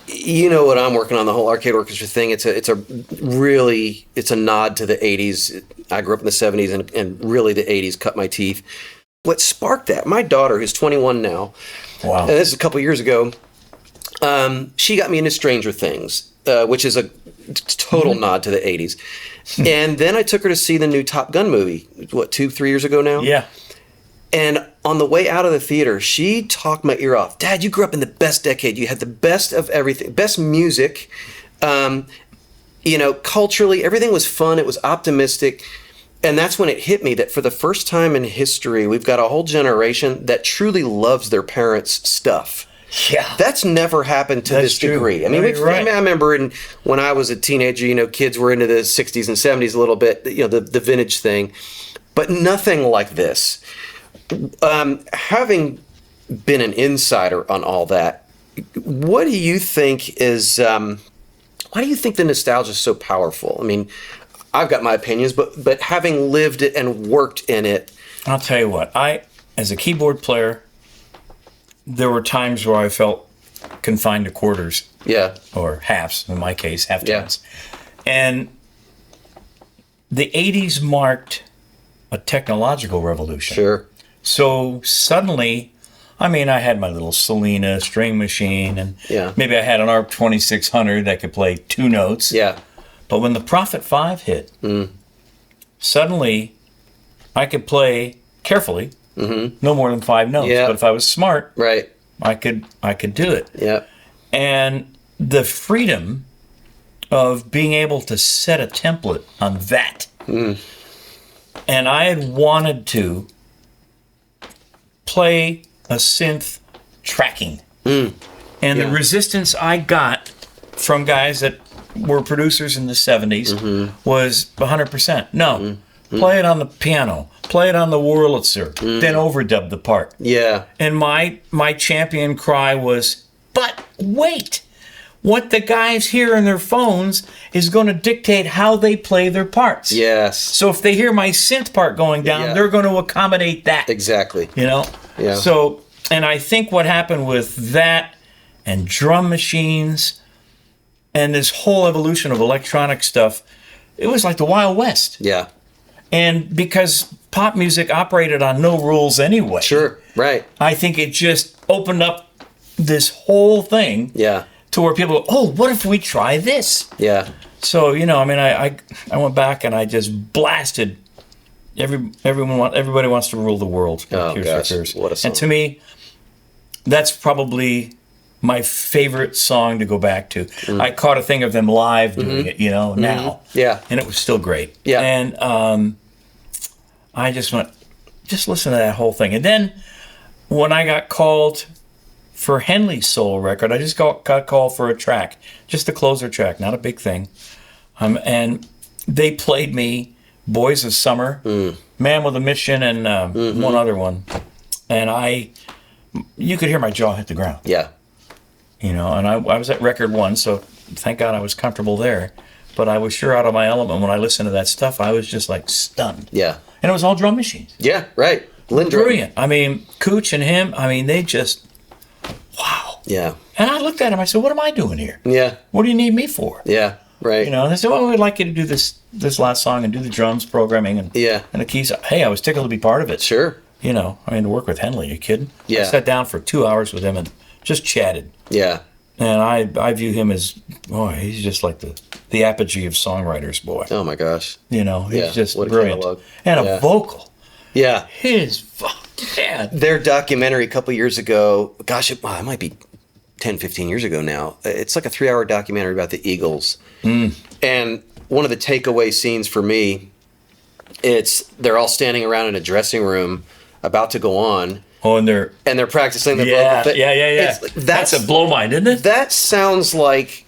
what I'm working on, the whole Arcade Orchestra thing. It's a nod to the '80s. I grew up in the '70s, and really the '80s cut my teeth. What sparked that? My daughter, who's 21 now. Wow. And this is a couple years ago. She got me into Stranger Things, which is a total nod to the '80s. And then I took her to see the new Top Gun movie. 2-3 years ago now? Yeah. And on the way out of the theater, she talked my ear off. Dad, you grew up in the best decade. You had the best of everything, best music. Culturally, everything was fun. It was optimistic. And that's when it hit me that for the first time in history, we've got a whole generation that truly loves their parents' stuff. Yeah. That's never happened to this degree. I mean, I remember when I was a teenager, kids were into the 60s and 70s a little bit, the vintage thing. But nothing like this. Having been an insider on all that, what do you think is, why do you think the nostalgia is so powerful? I mean, I've got my opinions, but having lived it and worked in it. I'll tell you what, as a keyboard player, there were times where I felt confined to quarters. Yeah. Or halves, in my case, half tones. Yeah. And the 80s marked a technological revolution. Sure. So suddenly, I had my little Selena string machine, and maybe I had an ARP 2600 that could play 2 notes. Yeah. But when the Prophet 5 hit, suddenly I could play carefully, no more than 5 notes. Yeah. But if I was smart, I could do it. Yeah. And the freedom of being able to set a template on that. And I had wanted to play a synth tracking. And the resistance I got from guys that were producers in the 70s was 100%. No, play it on the piano, play it on the Wurlitzer, then overdub the part. Yeah. And my champion cry was, but wait, what the guys hear in their phones is going to dictate how they play their parts. Yes. So if they hear my synth part going down, they're going to accommodate that. Exactly. Yeah. So, and I think what happened with that and drum machines and this whole evolution of electronic stuff, it was like the Wild West. Yeah. And because pop music operated on no rules anyway. Sure, right. I think it just opened up this whole thing. Yeah. To where people go, oh, what if we try this? Yeah. So, I went back and I just blasted everybody wants to rule the world. Oh, gosh, what a song. And to me, that's probably my favorite song to go back to. I caught a thing of them live doing it, now. Yeah. And it was still great. Yeah. And I just went, just listen to that whole thing. And then when I got called for Henley's solo record, I just got called for a track, just a closer track, not a big thing. And they played me Boys of Summer, Man with a Mission, and one other one. And you could hear my jaw hit the ground. Yeah. And I was at record 1, so thank God I was comfortable there. But I was sure out of my element when I listened to that stuff. I was just like stunned. Yeah. And it was all drum machines. Yeah, right. Lindrum. Brilliant. I mean, Cooch and him, I mean, they just, wow. Yeah. And I looked at him, I said, what am I doing here? Yeah. What do you need me for? Yeah, right. You know, and they said, well, we'd like you to do this last song and do the drums, programming, and the keys. Hey, I was tickled to be part of it. Sure. You know, I mean, to work with Henley, are you kidding? Yeah. I sat down for 2 hours with him and just chatted. Yeah. And I view him as, he's just like the apogee of songwriters, boy. Oh, my gosh. You know, he's just what brilliant. And a vocal. Yeah. His man. Their documentary a couple years ago, gosh, it might be 10, 15 years ago now. It's like a 3-hour documentary about the Eagles. And one of the takeaway scenes for me, they're all standing around in a dressing room about to go on. Oh, and they're practicing the vocal thing. Yeah. That's a blow mind, isn't it? That sounds like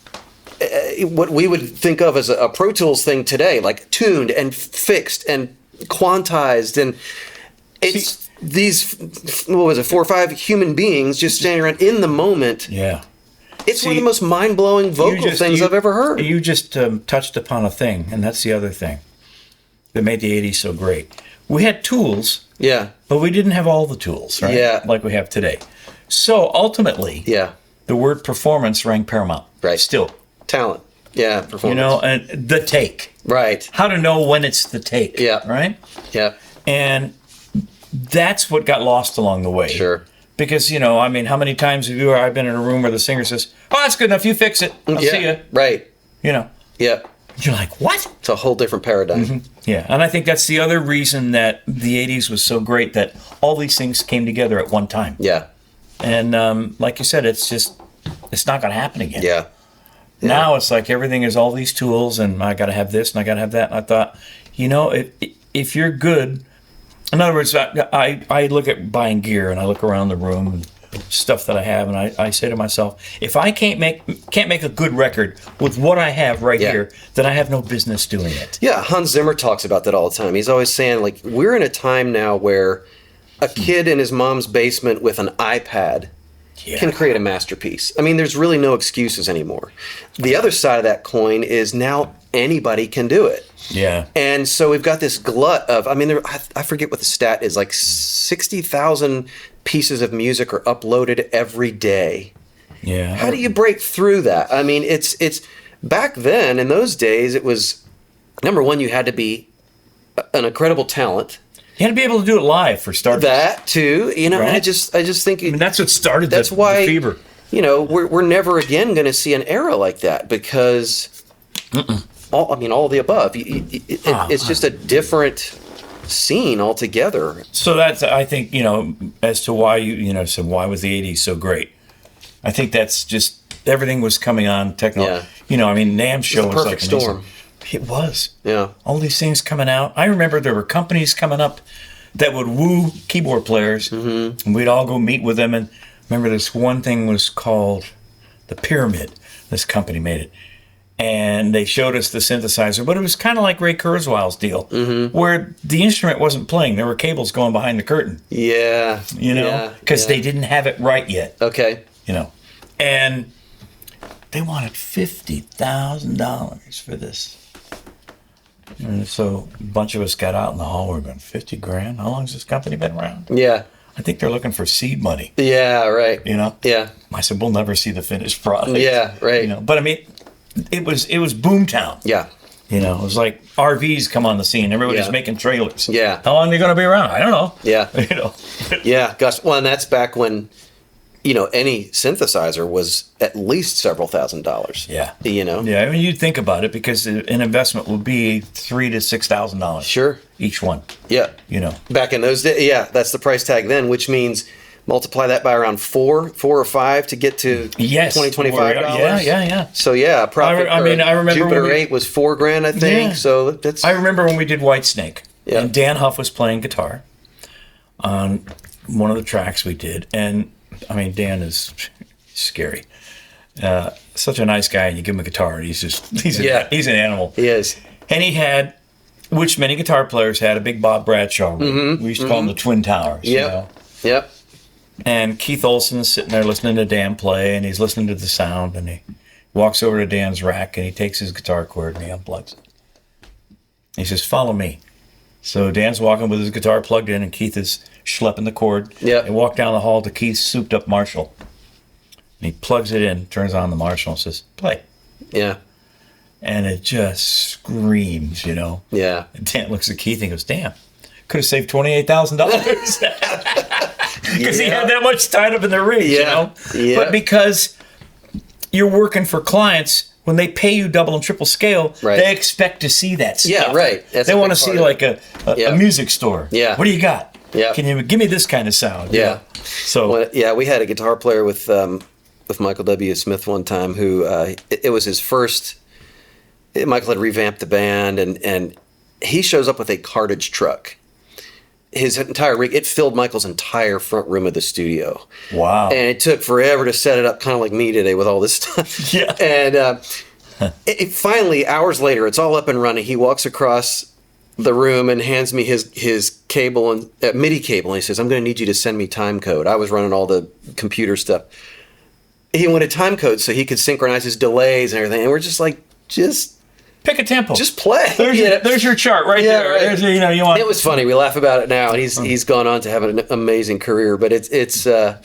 what we would think of as a Pro Tools thing today, like tuned and fixed and quantized, and it's these 4 or 5 human beings just standing around in the moment. Yeah, it's one of the most mind-blowing vocal things I've ever heard. You just touched upon a thing, and that's the other thing that made the 80s so great. We had tools, but we didn't have all the tools, right? Like we have today. So ultimately, the word performance rang paramount. Right. Still. Talent. Yeah, performance. You know, and the take. Right. How to know when it's the take. Yeah. Right? Yeah. And that's what got lost along the way. Sure. Because, you know, I mean, how many times have you or I've been in a room where the singer says, oh, that's good enough, you fix it. I'll see you. Right. You know. Yeah. You're like, what? It's a whole different paradigm. Yeah, and I think that's the other reason that the 80s was so great, that all these things came together at one time. Yeah. And like you said, it's not going to happen again. Yeah. Now it's like everything is all these tools, and I got to have this, and I got to have that. And I thought, you know, if you're good, in other words, I look at buying gear, and I look around the room and stuff that I have, and I say to myself, if I can't make a good record with what I have right here, then I have no business doing it. Yeah, Hans Zimmer talks about that all the time. He's always saying, like, we're in a time now where a kid in his mom's basement with an iPad can create a masterpiece. I mean, there's really no excuses anymore. The other side of that coin is now anybody can do it. Yeah. And so we've got this glut of, I mean, I forget what the stat is, like 60,000 pieces of music are uploaded every day. Yeah. How do you break through that? I mean, it's back then, in those days, it was, number one, you had to be an incredible talent. You had to be able to do it live for starters. That too, you know. Right? I just think. I mean, that's what started. That's why the fever. You know, we're never again going to see an era like that because all of the above. It's just a different scene altogether. So that's, I think, you know, as to why so why was the 80s so great? I think that's just everything was coming on technology. Yeah. You know, I mean, NAMM's show was like perfect storm. It was. Yeah. All these things coming out. I remember there were companies coming up that would woo keyboard players, and we'd all go meet with them. And remember, this one thing was called the Pyramid. This company made it. And they showed us the synthesizer, but it was kind of like Ray Kurzweil's deal, where the instrument wasn't playing. There were cables going behind the curtain. Yeah. You know, because they didn't have it right yet. Okay. You know, and they wanted $50,000 for this. And so a bunch of us got out in the hall. We're going, $50,000? How long has this company been around? Yeah. I think they're looking for seed money. Yeah, right. You know? Yeah. I said, we'll never see the finished product. Yeah, right. You know, but I mean, it was boomtown. Yeah. You know, it was like RVs come on the scene. Everybody's making trailers. Yeah. How long are they going to be around? I don't know. Yeah. You know. Yeah, gosh. Well, and that's back when, you know, any synthesizer was at least several $1,000s. Yeah. You know? Yeah, I mean, you'd think about it because an investment would be $3,000 to $6,000. Sure. Each one. Yeah. You know. Back in those days, that's the price tag then, which means multiply that by around four or five to get to $20, $25. Yeah. So profit. I remember Jupiter 8 was $4,000, I think. Yeah. So that's. I remember when we did Whitesnake. Yeah. And Dan Huff was playing guitar on one of the tracks we did, and I mean, Dan is scary. Such a nice guy, and you give him a guitar, and he's an animal. He is. And he had, which many guitar players had, a big Bob Bradshaw room. We used to call them the Twin Towers. Yep. You know? Yep. And Keith Olsen's sitting there listening to Dan play, and he's listening to the sound, and he walks over to Dan's rack, and he takes his guitar cord, and he unplugs it. He says, follow me. So Dan's walking with his guitar plugged in, and Keith is schlepping the cord. Yeah. They walk down the hall to Keith's souped-up Marshall. And he plugs it in, turns on the Marshall, and says, "Play." Yeah. And it just screams, you know. Yeah. And Dan looks at Keith and goes, "Damn, could have saved $28,000." Because he had that much tied up in the rig, you know. Yeah. But because you're working for clients, when they pay you double and triple scale, they expect to see that stuff. Yeah, right. They want to see like a music store. Yeah. What do you got? Yeah. Can you give me this kind of sound? Yeah. So well, we had a guitar player with Michael W. Smith one time who it was his first. Michael had revamped the band, and he shows up with a cartage truck. His entire rig, it filled Michael's entire front room of the studio. Wow. And it took forever to set it up, kind of like me today with all this stuff. Yeah. And it finally, hours later, it's all up and running. He walks across the room and hands me his cable and MIDI cable. And he says, "I'm going to need you to send me time code." I was running all the computer stuff. He wanted time code so he could synchronize his delays and everything. And we're just like, pick a tempo. Just play. There's your chart right there. Right. There's, you want. It was funny. We laugh about it now, and he's gone on to have an amazing career. But it's not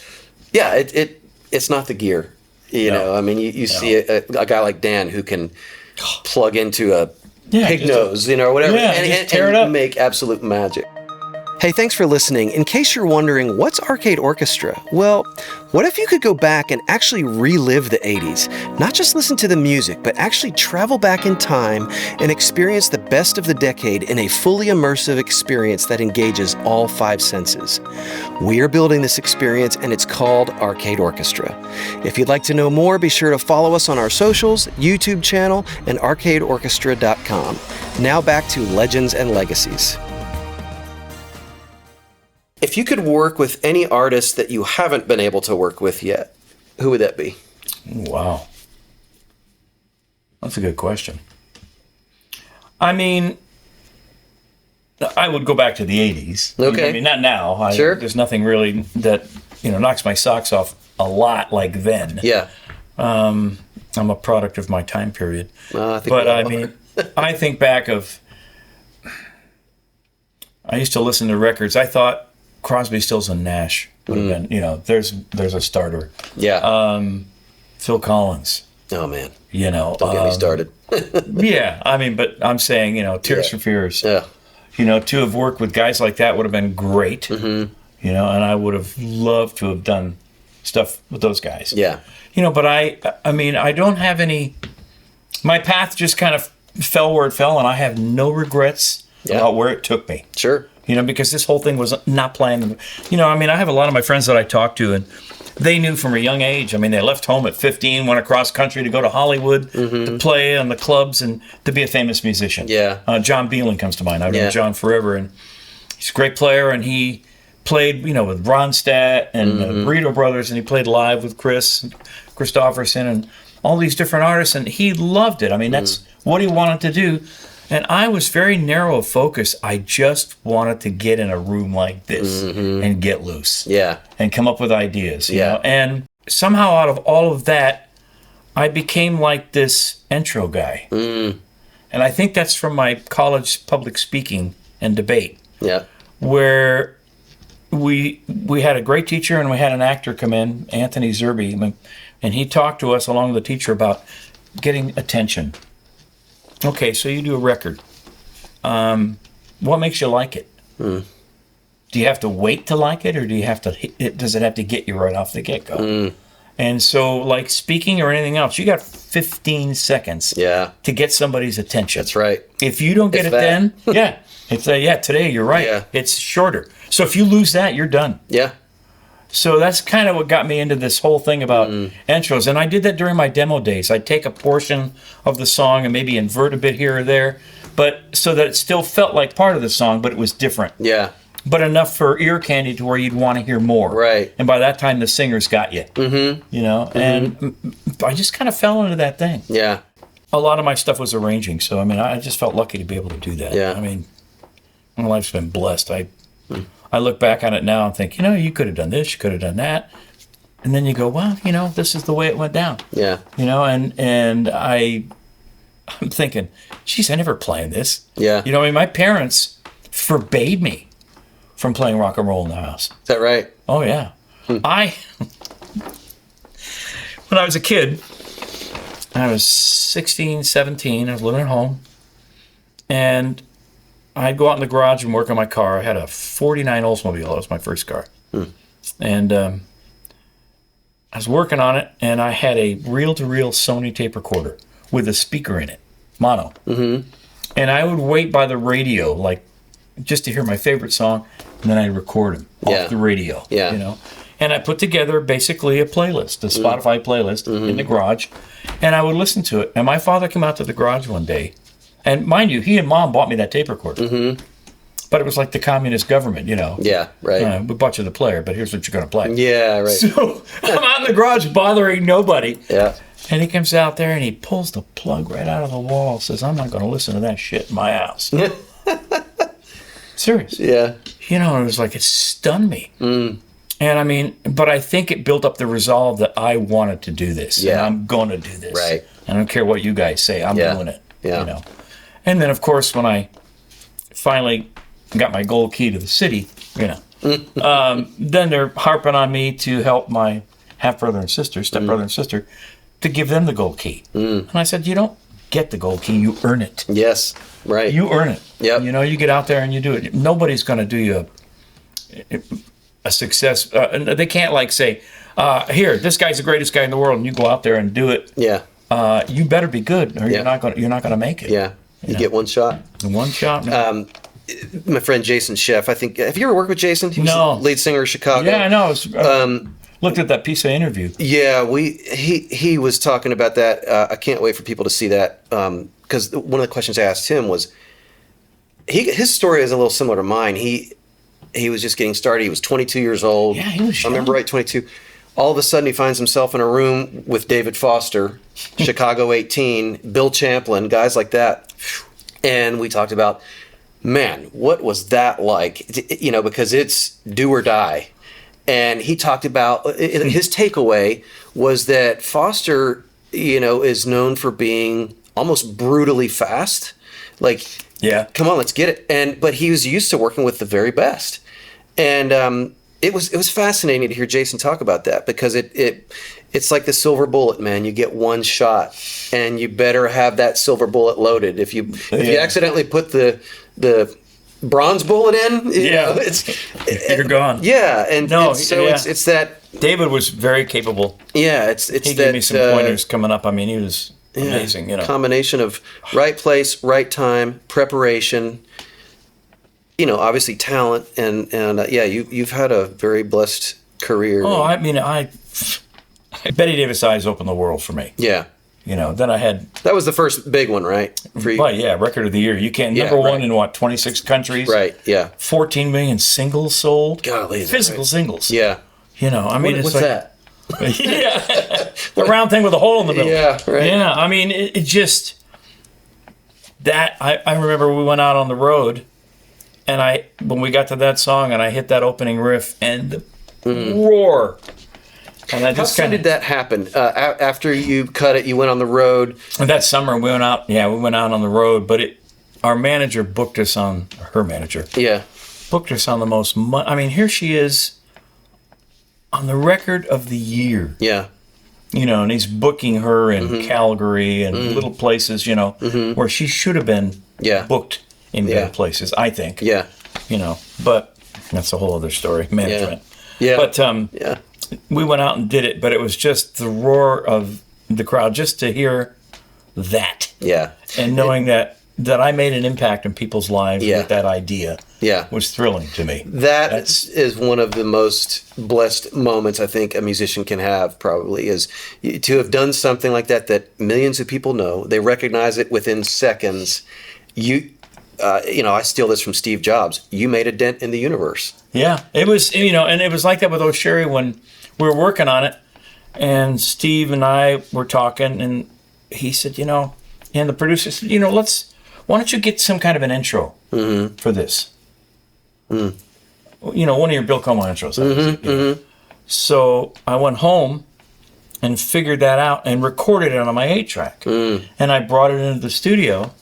the gear. You know, I mean, you see a guy like Dan who can plug into a pig nose, or whatever, and tear it up. Make absolute magic. Hey, thanks for listening. In case you're wondering, what's Arcade Orchestra? Well, what if you could go back and actually relive the 80s? Not just listen to the music, but actually travel back in time and experience the best of the decade in a fully immersive experience that engages all 5 senses. We are building this experience, and it's called Arcade Orchestra. If you'd like to know more, be sure to follow us on our socials, YouTube channel, and arcadeorchestra.com. Now back to Legends and Legacies. If you could work with any artist that you haven't been able to work with yet, who would that be? Wow. That's a good question. I mean, I would go back to the 80s. Okay. I mean, not now. Sure. There's nothing really that, knocks my socks off a lot like then. Yeah. I'm a product of my time period. I think back of, I used to listen to records. I thought Crosby, Stills, and Nash would have been, there's a starter. Yeah. Phil Collins. Oh, man. Don't get me started. Yeah. I mean, but I'm saying, Tears for Fears. Yeah. To have worked with guys like that would have been great. Mm-hmm. And I would have loved to have done stuff with those guys. Yeah. But I don't have any, my path just kind of fell where it fell, and I have no regrets about where it took me. Sure. Because this whole thing was not planned. I have a lot of my friends that I talk to, and they knew from a young age. I mean, they left home at 15, went across country to go to Hollywood to play in the clubs and to be a famous musician. Yeah. John Beelan comes to mind. I've known John forever, and he's a great player, and he played, with Ronstadt and Burrito Brothers, and he played live with Chris Christopherson and all these different artists, and he loved it. I mean, that's what he wanted to do. And I was very narrow of focus. I just wanted to get in a room like this and get loose. Yeah. And come up with ideas. You know? And somehow out of all of that, I became like this intro guy. And I think that's from my college public speaking and debate. Yeah. Where we had a great teacher and we had an actor come in, Anthony Zerbe, and he talked to us along with the teacher about getting attention. Okay, so you do a record. What makes you like it? Do you have to wait to like it, or do you have to? Does it have to get you right off the get-go? And so, like speaking or anything else, you got 15 seconds to get somebody's attention. That's right. If you don't get then, it's today you're right. Yeah. It's shorter. So if you lose that, you're done. Yeah. So that's kind of what got me into this whole thing about intros. And I did that during my demo days. I'd take a portion of the song and maybe invert a bit here or there, but so that it still felt like part of the song, but it was different. Yeah. But enough for ear candy to where you'd want to hear more. Right. And by that time, the singer's got you. And I just kind of fell into that thing. Yeah. A lot of my stuff was arranging, so I just felt lucky to be able to do that. Yeah. I mean, my life's been blessed. I look back on it now and think, you could have done this, you could have done that. And then you go, well, this is the way it went down. Yeah. And I'm thinking, geez, I never planned this. Yeah. My parents, forbade me from playing rock and roll in the house. Is that right? Oh, yeah. When I was a kid, I was 16, 17, I was living at home, and I'd go out in the garage and work on my car. I had a 49 Oldsmobile. That was my first car. And I was working on it, and I had a reel-to-reel Sony tape recorder with a speaker in it, mono. And I would wait by the radio, like, just to hear my favorite song, and then I'd record them off the radio, you know. And I put together basically a playlist, a Spotify playlist in the garage, and I would listen to it. And my father came out to the garage one day, and mind you, he and Mom bought me that tape recorder. But it was like the communist government, you know. Yeah, right. We bought you the player, but here's what you're going to play. Yeah, right. So I'm out in the garage bothering nobody. Yeah. And he comes out there and he pulls the plug right out of the wall, says, I'm not going to listen to that shit in my house. Serious. Yeah. You know, it was like, it stunned me. And I mean, but I think it built up the resolve that I wanted to do this. Yeah. And I'm going to do this. Right. I don't care what you guys say. I'm doing it. Yeah. You know. And then, of course, when I finally got my gold key to the city, you know, then they're harping on me to help my half-brother and sister, step-brother and sister, to give them the gold key. And I said, you don't get the gold key, you earn it. Yes, right. You earn it. Yep. You know, you get out there and you do it. Nobody's going to do you a success. They can't like say, here, this guy's the greatest guy in the world, and you go out there and do it. Yeah. You better be good, or you're not gonna make it. Yeah. You get one shot. One shot. No. My friend Jason Sheff, I think. Have you ever worked with Jason? He was No. the lead singer of Chicago. Yeah, I know. Looked at that piece of interview. Yeah, he was talking about that. I can't wait for people to see that because one of the questions I asked him was, his story is a little similar to mine. He was just getting started. He was 22 years old. Yeah, he was young. I remember right, 22. All of a sudden, he finds himself in a room with David Foster, Chicago 18, Bill Champlin, guys like that. And we talked about, man, what was that like? You know, because it's do or die. And he talked about, his takeaway was that Foster, you know, is known for being almost brutally fast. Like, Yeah. come on, let's get it. But he was used to working with the very best. And it was fascinating to hear Jason talk about that because it's like the silver bullet, man. You get one shot, and you better have that silver bullet loaded. If you accidentally put the bronze bullet in, you know, you're gone. Yeah, it's that. David was very capable. Yeah, it's He that. gave me some pointers coming up. I mean, he was amazing. You know, combination of right place, right time, preparation. You know, obviously talent, and you've had a very blessed career. Oh, I mean, Betty Davis' Eyes opened the world for me. Yeah. You know, then I had... That was the first big one, right? For you? Right, yeah, Record of the Year. You can't... Number one in, 26 countries? Right, yeah. 14 million singles sold. Golly. Physical singles. Yeah. You know, I mean, what's like... that? Yeah. The round thing with a hole in the middle. Yeah, right. Yeah, I mean, it just... That... I remember we went out on the road, and when we got to that song, and I hit that opening riff, and the roar... And How soon did that happen? After you cut it, you went on the road. And that summer, we went out. Yeah, we went out on the road. But our manager booked us on. Her manager. Yeah. Booked us on the most. I mean, here she is, on the Record of the Year. Yeah. You know, and he's booking her in Calgary and little places. You know, where she should have been. Booked in better places. I think. Yeah. You know, but that's a whole other story. Management. Yeah. But we went out and did it, but it was just the roar of the crowd just to hear that. Yeah. And knowing that I made an impact in people's lives with that idea was thrilling to me. That is one of the most blessed moments I think a musician can have, probably, is to have done something like that millions of people know. They recognize it within seconds. I steal this from Steve Jobs. You made a dent in the universe. Yeah, it was, and it was like that with Sherrie when we were working on it, and Steve and I were talking, and he said, and the producer said, why don't you get some kind of an intro for this? One of your Bill Cuomo intros. So I went home and figured that out and recorded it on my 8-track. And I brought it into the studio,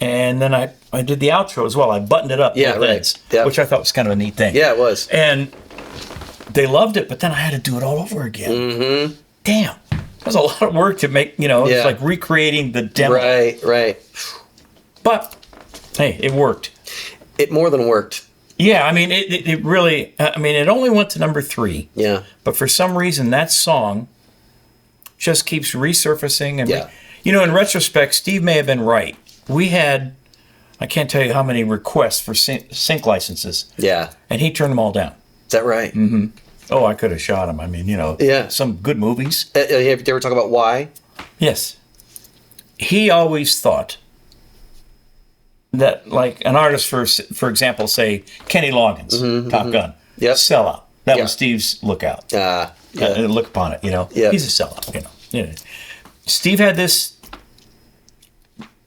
and then I I did the outro as well. I buttoned it up both ends, which I thought was kind of a neat thing. Yeah, it was. And they loved it, but then I had to do it all over again. Mm-hmm. Damn. That was a lot of work to make, it's like recreating the demo. Right. But, hey, it worked. It more than worked. Yeah, I mean, it really, it only went to number 3. Yeah. But for some reason, that song just keeps resurfacing. And in retrospect, Steve may have been right. We had, I can't tell you how many requests for sync licenses. Yeah. And he turned them all down. Is that right? Mm-hmm. Oh, I could have shot him. I mean, some good movies. Have you ever talked about why? Yes. He always thought that, like, an artist, for example, say Kenny Loggins, Top Gun, sellout. That was Steve's lookout. Look upon it, He's a sellout, Steve had this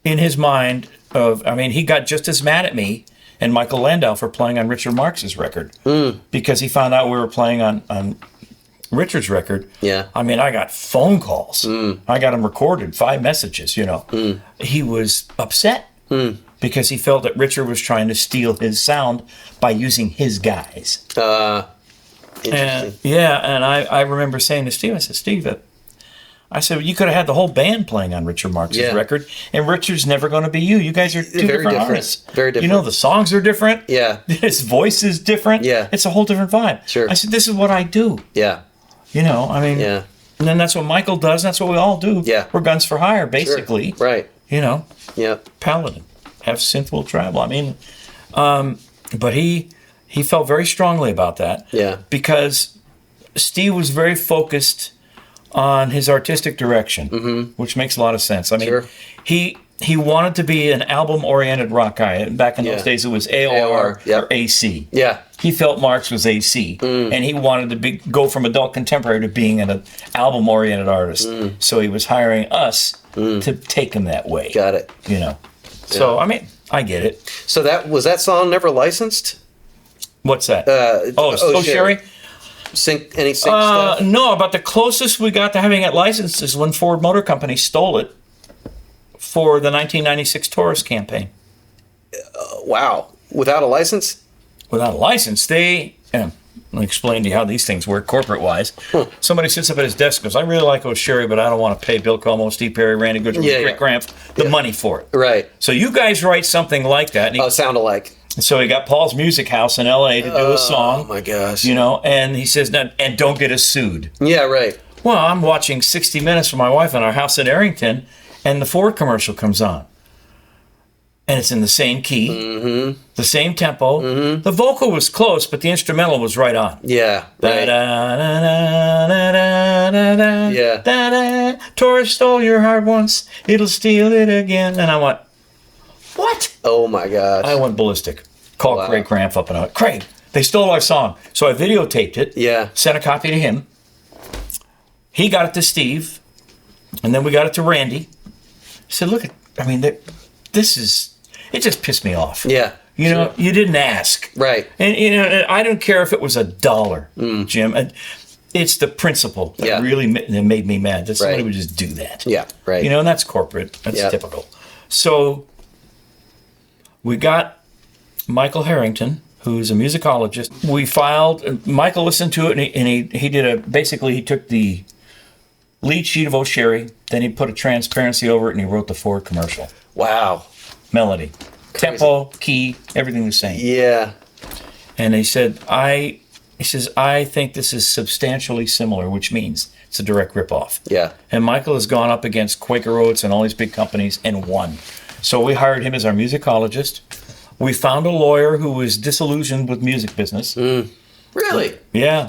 in his mind of, he got just as mad at me and Michael Landau for playing on Richard Marx's record because he found out we were playing on Richard's record. Yeah. I got phone calls. I got him recorded, 5 messages, He was upset because he felt that Richard was trying to steal his sound by using his guys. Interesting. And I remember saying to Steve, I said, Steve, well, you could have had the whole band playing on Richard Marx's record, and Richard's never going to be you. You guys are two different artists. Very different. The songs are different. Yeah. His voice is different. Yeah. It's a whole different vibe. Sure. I said, this is what I do. Yeah. Yeah. And then that's what Michael does. That's what we all do. Yeah. We're guns for hire, basically. Sure. Right. Yeah. Paladin. Have synth will travel. But he felt very strongly about that. Yeah. Because Steve was very focused on his artistic direction, which makes a lot of sense. Sure. He wanted to be an album-oriented rock guy. Back in those days, it was AOR or AC. Yeah. He felt Marx was AC, and he wanted to go from adult contemporary to being an album-oriented artist. So he was hiring us to take him that way. Got it. So, I get it. So was that song never licensed? What's that? Sherrie. Sherrie? Any sync stuff? No, but the closest we got to having it licensed is when Ford Motor Company stole it for the 1996 Taurus campaign. Wow. Without a license? Without a license. Let me explain to you how these things work corporate-wise. Somebody sits up at his desk and goes, I really like Sherrie, but I don't want to pay Bill Cuomo, Steve Perry, Randy Goodrich, Rick Gramp the money for it. Right. So you guys write something like that. Sound alike. So he got Paul's Music House in L.A. to do a song. Oh, my gosh. And he says, and don't get us sued. Yeah, right. Well, I'm watching 60 Minutes with my wife in our house in Arrington, and the Ford commercial comes on. And it's in the same key, the same tempo. The vocal was close, but the instrumental was right on. Yeah, right. Yeah. Taurus stole your heart once, it'll steal it again. And I went, what? Oh, my gosh. I went ballistic. Called Craig Cramp up and I went, Craig, they stole our song. So I videotaped it. Yeah. Sent a copy to him. He got it to Steve. And then we got it to Randy. He said, look, this is... It just pissed me off. Yeah. You didn't ask. Right. And I don't care if it was $1, Jim. It's the principle that really made me mad that somebody would just do that. Yeah, right. And that's corporate. That's typical. So we got Michael Harrington, who's a musicologist. We filed. Michael listened to it, and he did basically he took the lead sheet of Sherrie, then he put a transparency over it, and he wrote the Ford commercial. Wow. Melody, tempo, key, everything the same. Yeah. And he said, I think this is substantially similar, which means it's a direct ripoff. Yeah. And Michael has gone up against Quaker Oats and all these big companies and won. So we hired him as our musicologist. We found a lawyer who was disillusioned with music business. Really? Yeah.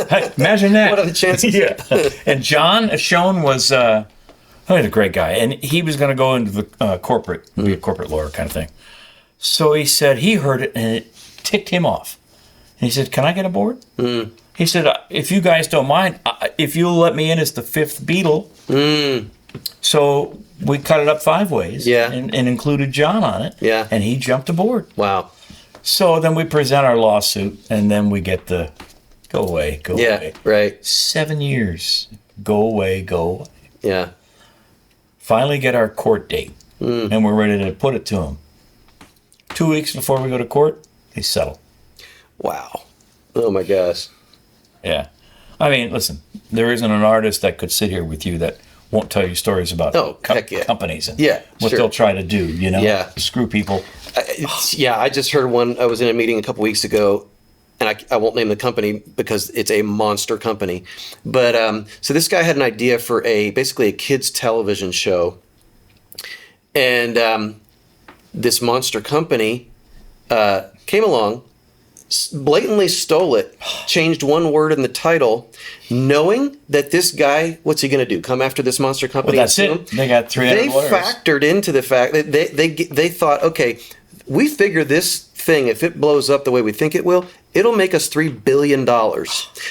Hey, imagine that. What are the chances? Yeah. And John Schoen was... he's a great guy, and he was going to go into the corporate, be a corporate lawyer kind of thing. So he said he heard it, and it ticked him off. And he said, can I get aboard? He said, if you guys don't mind, if you'll let me in as the 5th Beatle. So we cut it up 5 ways and included John on it, and he jumped aboard. Wow. So then we present our lawsuit, and then we get the go away. Yeah, right. 7 years. Go away. Yeah. Finally get our court date, and we're ready to put it to him. 2 weeks before we go to court, they settle. Wow. Oh my gosh. Yeah. I mean, listen, there isn't an artist that could sit here with you that won't tell you stories about companies and what they'll try to do, you know? Yeah. Screw people. I just heard one. I was in a meeting a couple weeks ago, and I won't name the company because it's a monster company. But so this guy had an idea for basically a kids television show. And this monster company came along, blatantly stole it, changed one word in the title, knowing that this guy, what's he going to do? Come after this monster company? Well, that's it. They got 300 lawyers. They factored into the fact that they thought, okay, we figure this thing, if it blows up the way we think it will, it'll make us $3 billion.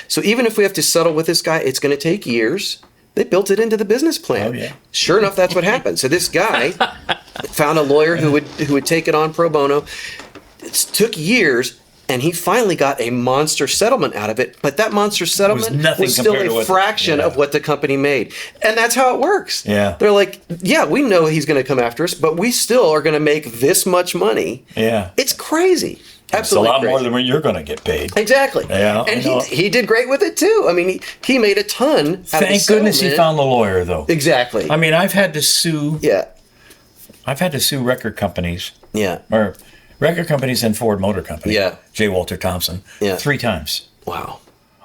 So even if we have to settle with this guy, it's going to take years. They built it into the business plan. Oh, yeah. Sure enough, that's what happened. So this guy found a lawyer who would take it on pro bono. It took years. And he finally got a monster settlement out of it, but that monster settlement was still a fraction of what the company made. And that's how it works. Yeah. They're like, yeah, we know he's going to come after us, but we still are going to make this much money. Yeah. It's crazy. Absolutely It's a lot crazy. more than what you're going to get paid. Exactly. Yeah. And he did great with it, too. I mean, he made a ton out of the Thank goodness he found the lawyer, though. Exactly. I mean, I've had to sue. Yeah. I've had to sue record companies. Yeah. Or record companies and Ford Motor Company. Yeah. J. Walter Thompson. Yeah. 3 times. Wow.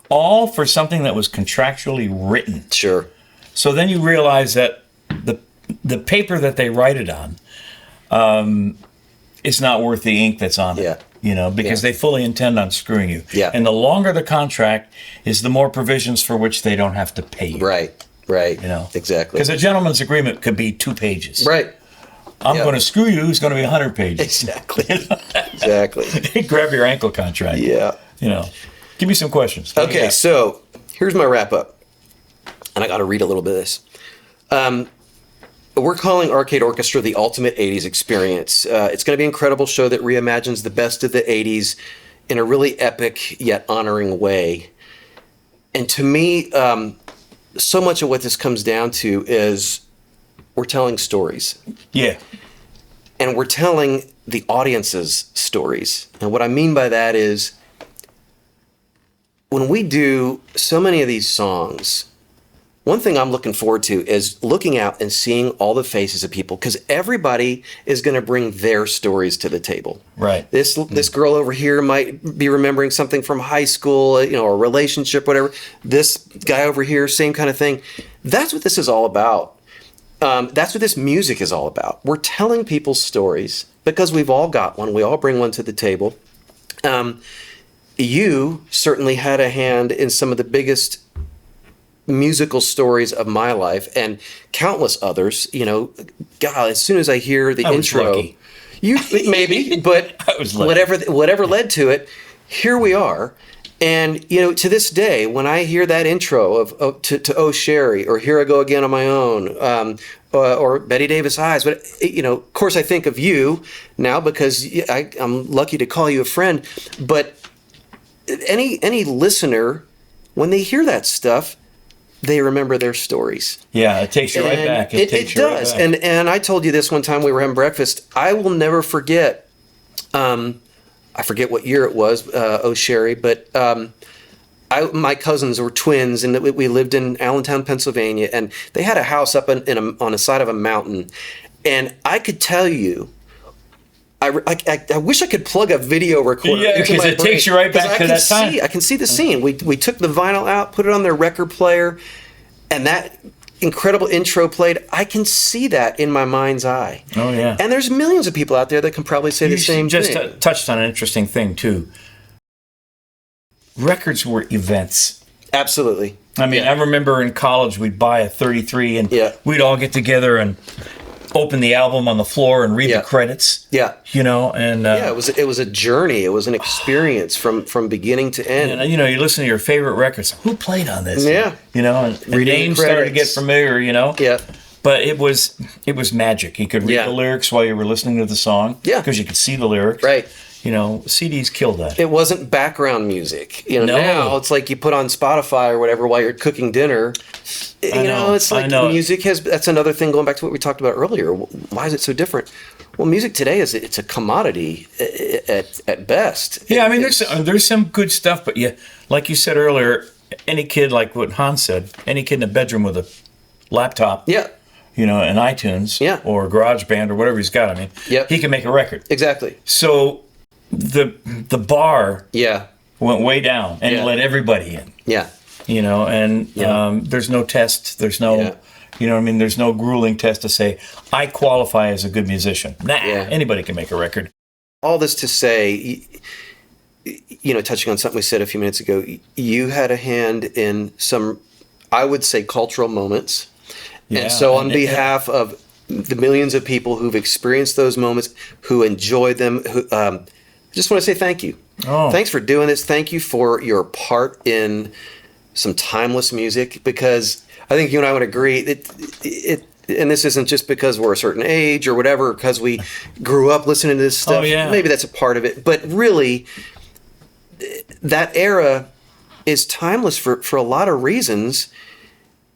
All for something that was contractually written. Sure. So then you realize that the paper that they write it on is not worth the ink that's on it. Yeah. You know, because they fully intend on screwing you. Yeah. And the longer the contract is, the more provisions for which they don't have to pay you. Right. Right. You know. Exactly. Because a gentleman's agreement could be 2 pages. Right. I'm going to screw you is going to be 100 pages. Exactly. Exactly. Grab your ankle contract. Yeah. You know. Give me some questions. Okay, so here's my wrap up. And I got to read a little bit of this. We're calling Arcade Orchestra the ultimate 80s experience. It's going to be an incredible show that reimagines the best of the 80s in a really epic yet honoring way. And to me, so much of what this comes down to is we're telling stories. Yeah. And we're telling the audience's stories. And what I mean by that is when we do so many of these songs, one thing I'm looking forward to is looking out and seeing all the faces of people, because everybody is going to bring their stories to the table. Right. This girl over here might be remembering something from high school, you know, a relationship, whatever. This guy over here, same kind of thing. That's what this is all about. That's what this music is all about. We're telling people's stories because we've all got one. We all bring one to the table. You certainly had a hand in some of the biggest musical stories of my life and countless others. You know, God, as soon as I hear the intro, lucky. You maybe, but I was lucky. whatever led to it, here we are. And, you know, to this day, when I hear that intro to Oh Sherrie, or Here I Go Again on My Own, or Bette Davis Eyes, but, you know, of course I think of you now because I'm lucky to call you a friend. But any listener, when they hear that stuff, they remember their stories. Yeah, it takes you right back. It does. Right back. And I told you this one time we were having breakfast. I will never forget. I forget what year it was, Oh Sherrie, but my cousins were twins, and we lived in Allentown, Pennsylvania, and they had a house up on the side of a mountain. And I could tell you, I wish I could plug a video recorder. Yeah, because it takes you right back to that time. I can see the scene. We took the vinyl out, put it on their record player, and that incredible intro played. I can see that in my mind's eye. Oh, yeah. And there's millions of people out there that can probably say the same thing. You just touched on an interesting thing, too. Records were events. Absolutely. I mean, I remember in college we'd buy a 33 and we'd all get together and open the album on the floor and read the credits. Yeah. You know, and it was a journey. It was an experience from beginning to end. And you know, you listen to your favorite records. Who played on this? Yeah. You know, and names started to get familiar, you know. Yeah. But it was magic. You could read the lyrics while you were listening to the song. Yeah. Because you could see the lyrics. Right. You know, CDs killed that. It wasn't background music. You know, now it's like you put on Spotify or whatever while you're cooking dinner. You know, it's like music that's another thing going back to what we talked about earlier. Why is it so different? Well, music today it's a commodity at best. Yeah, I mean, there's some good stuff, but yeah, like you said earlier, any kid, like what Hans said, any kid in a bedroom with a laptop, yeah, you know, and iTunes, yeah, or GarageBand or whatever he's got, I mean, yep, he can make a record. Exactly. So the bar, yeah, went way down, and it let everybody in. Yeah. You know, and there's no test, there's no, you know what I mean, there's no grueling test to say, I qualify as a good musician. Nah, anybody can make a record. All this to say, you know, touching on something we said a few minutes ago, you had a hand in some, I would say, cultural moments. And so on behalf of the millions of people who've experienced those moments, who enjoyed them, who, I just want to say thank you. Oh. Thanks for doing this. Thank you for your part in some timeless music, because I think you and I would agree and this isn't just because we're a certain age or whatever, because we grew up listening to this stuff. Oh, yeah. Maybe that's a part of it, but really that era is timeless for a lot of reasons.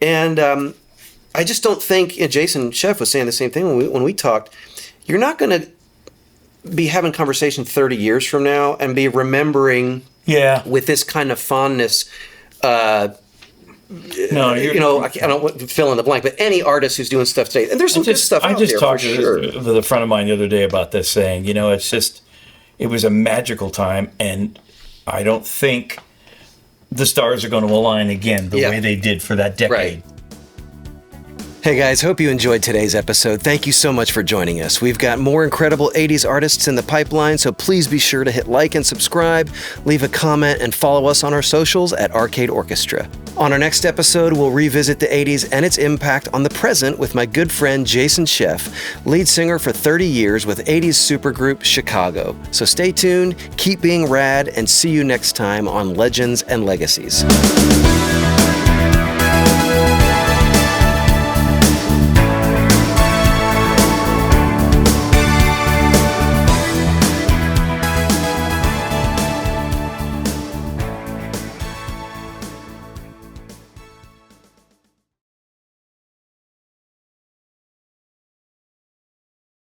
And I just don't think, Jason Sheff was saying the same thing when we talked, you're not going to be having conversation 30 years from now and be remembering with this kind of fondness. No, you know, I don't want to fill in the blank, but any artist who's doing stuff today, and there's some good stuff out there. I just talked with a friend of mine the other day about this, saying, you know, it was a magical time, and I don't think the stars are going to align again the way they did for that decade. Right. Hey guys, hope you enjoyed today's episode. Thank you so much for joining us. We've got more incredible 80s artists in the pipeline, so please be sure to hit like and subscribe, leave a comment, and follow us on our socials at Arcade Orchestra. On our next episode, we'll revisit the 80s and its impact on the present with my good friend Jason Sheff, lead singer for 30 years with 80s supergroup Chicago. So stay tuned, keep being rad, and see you next time on Legends and Legacies.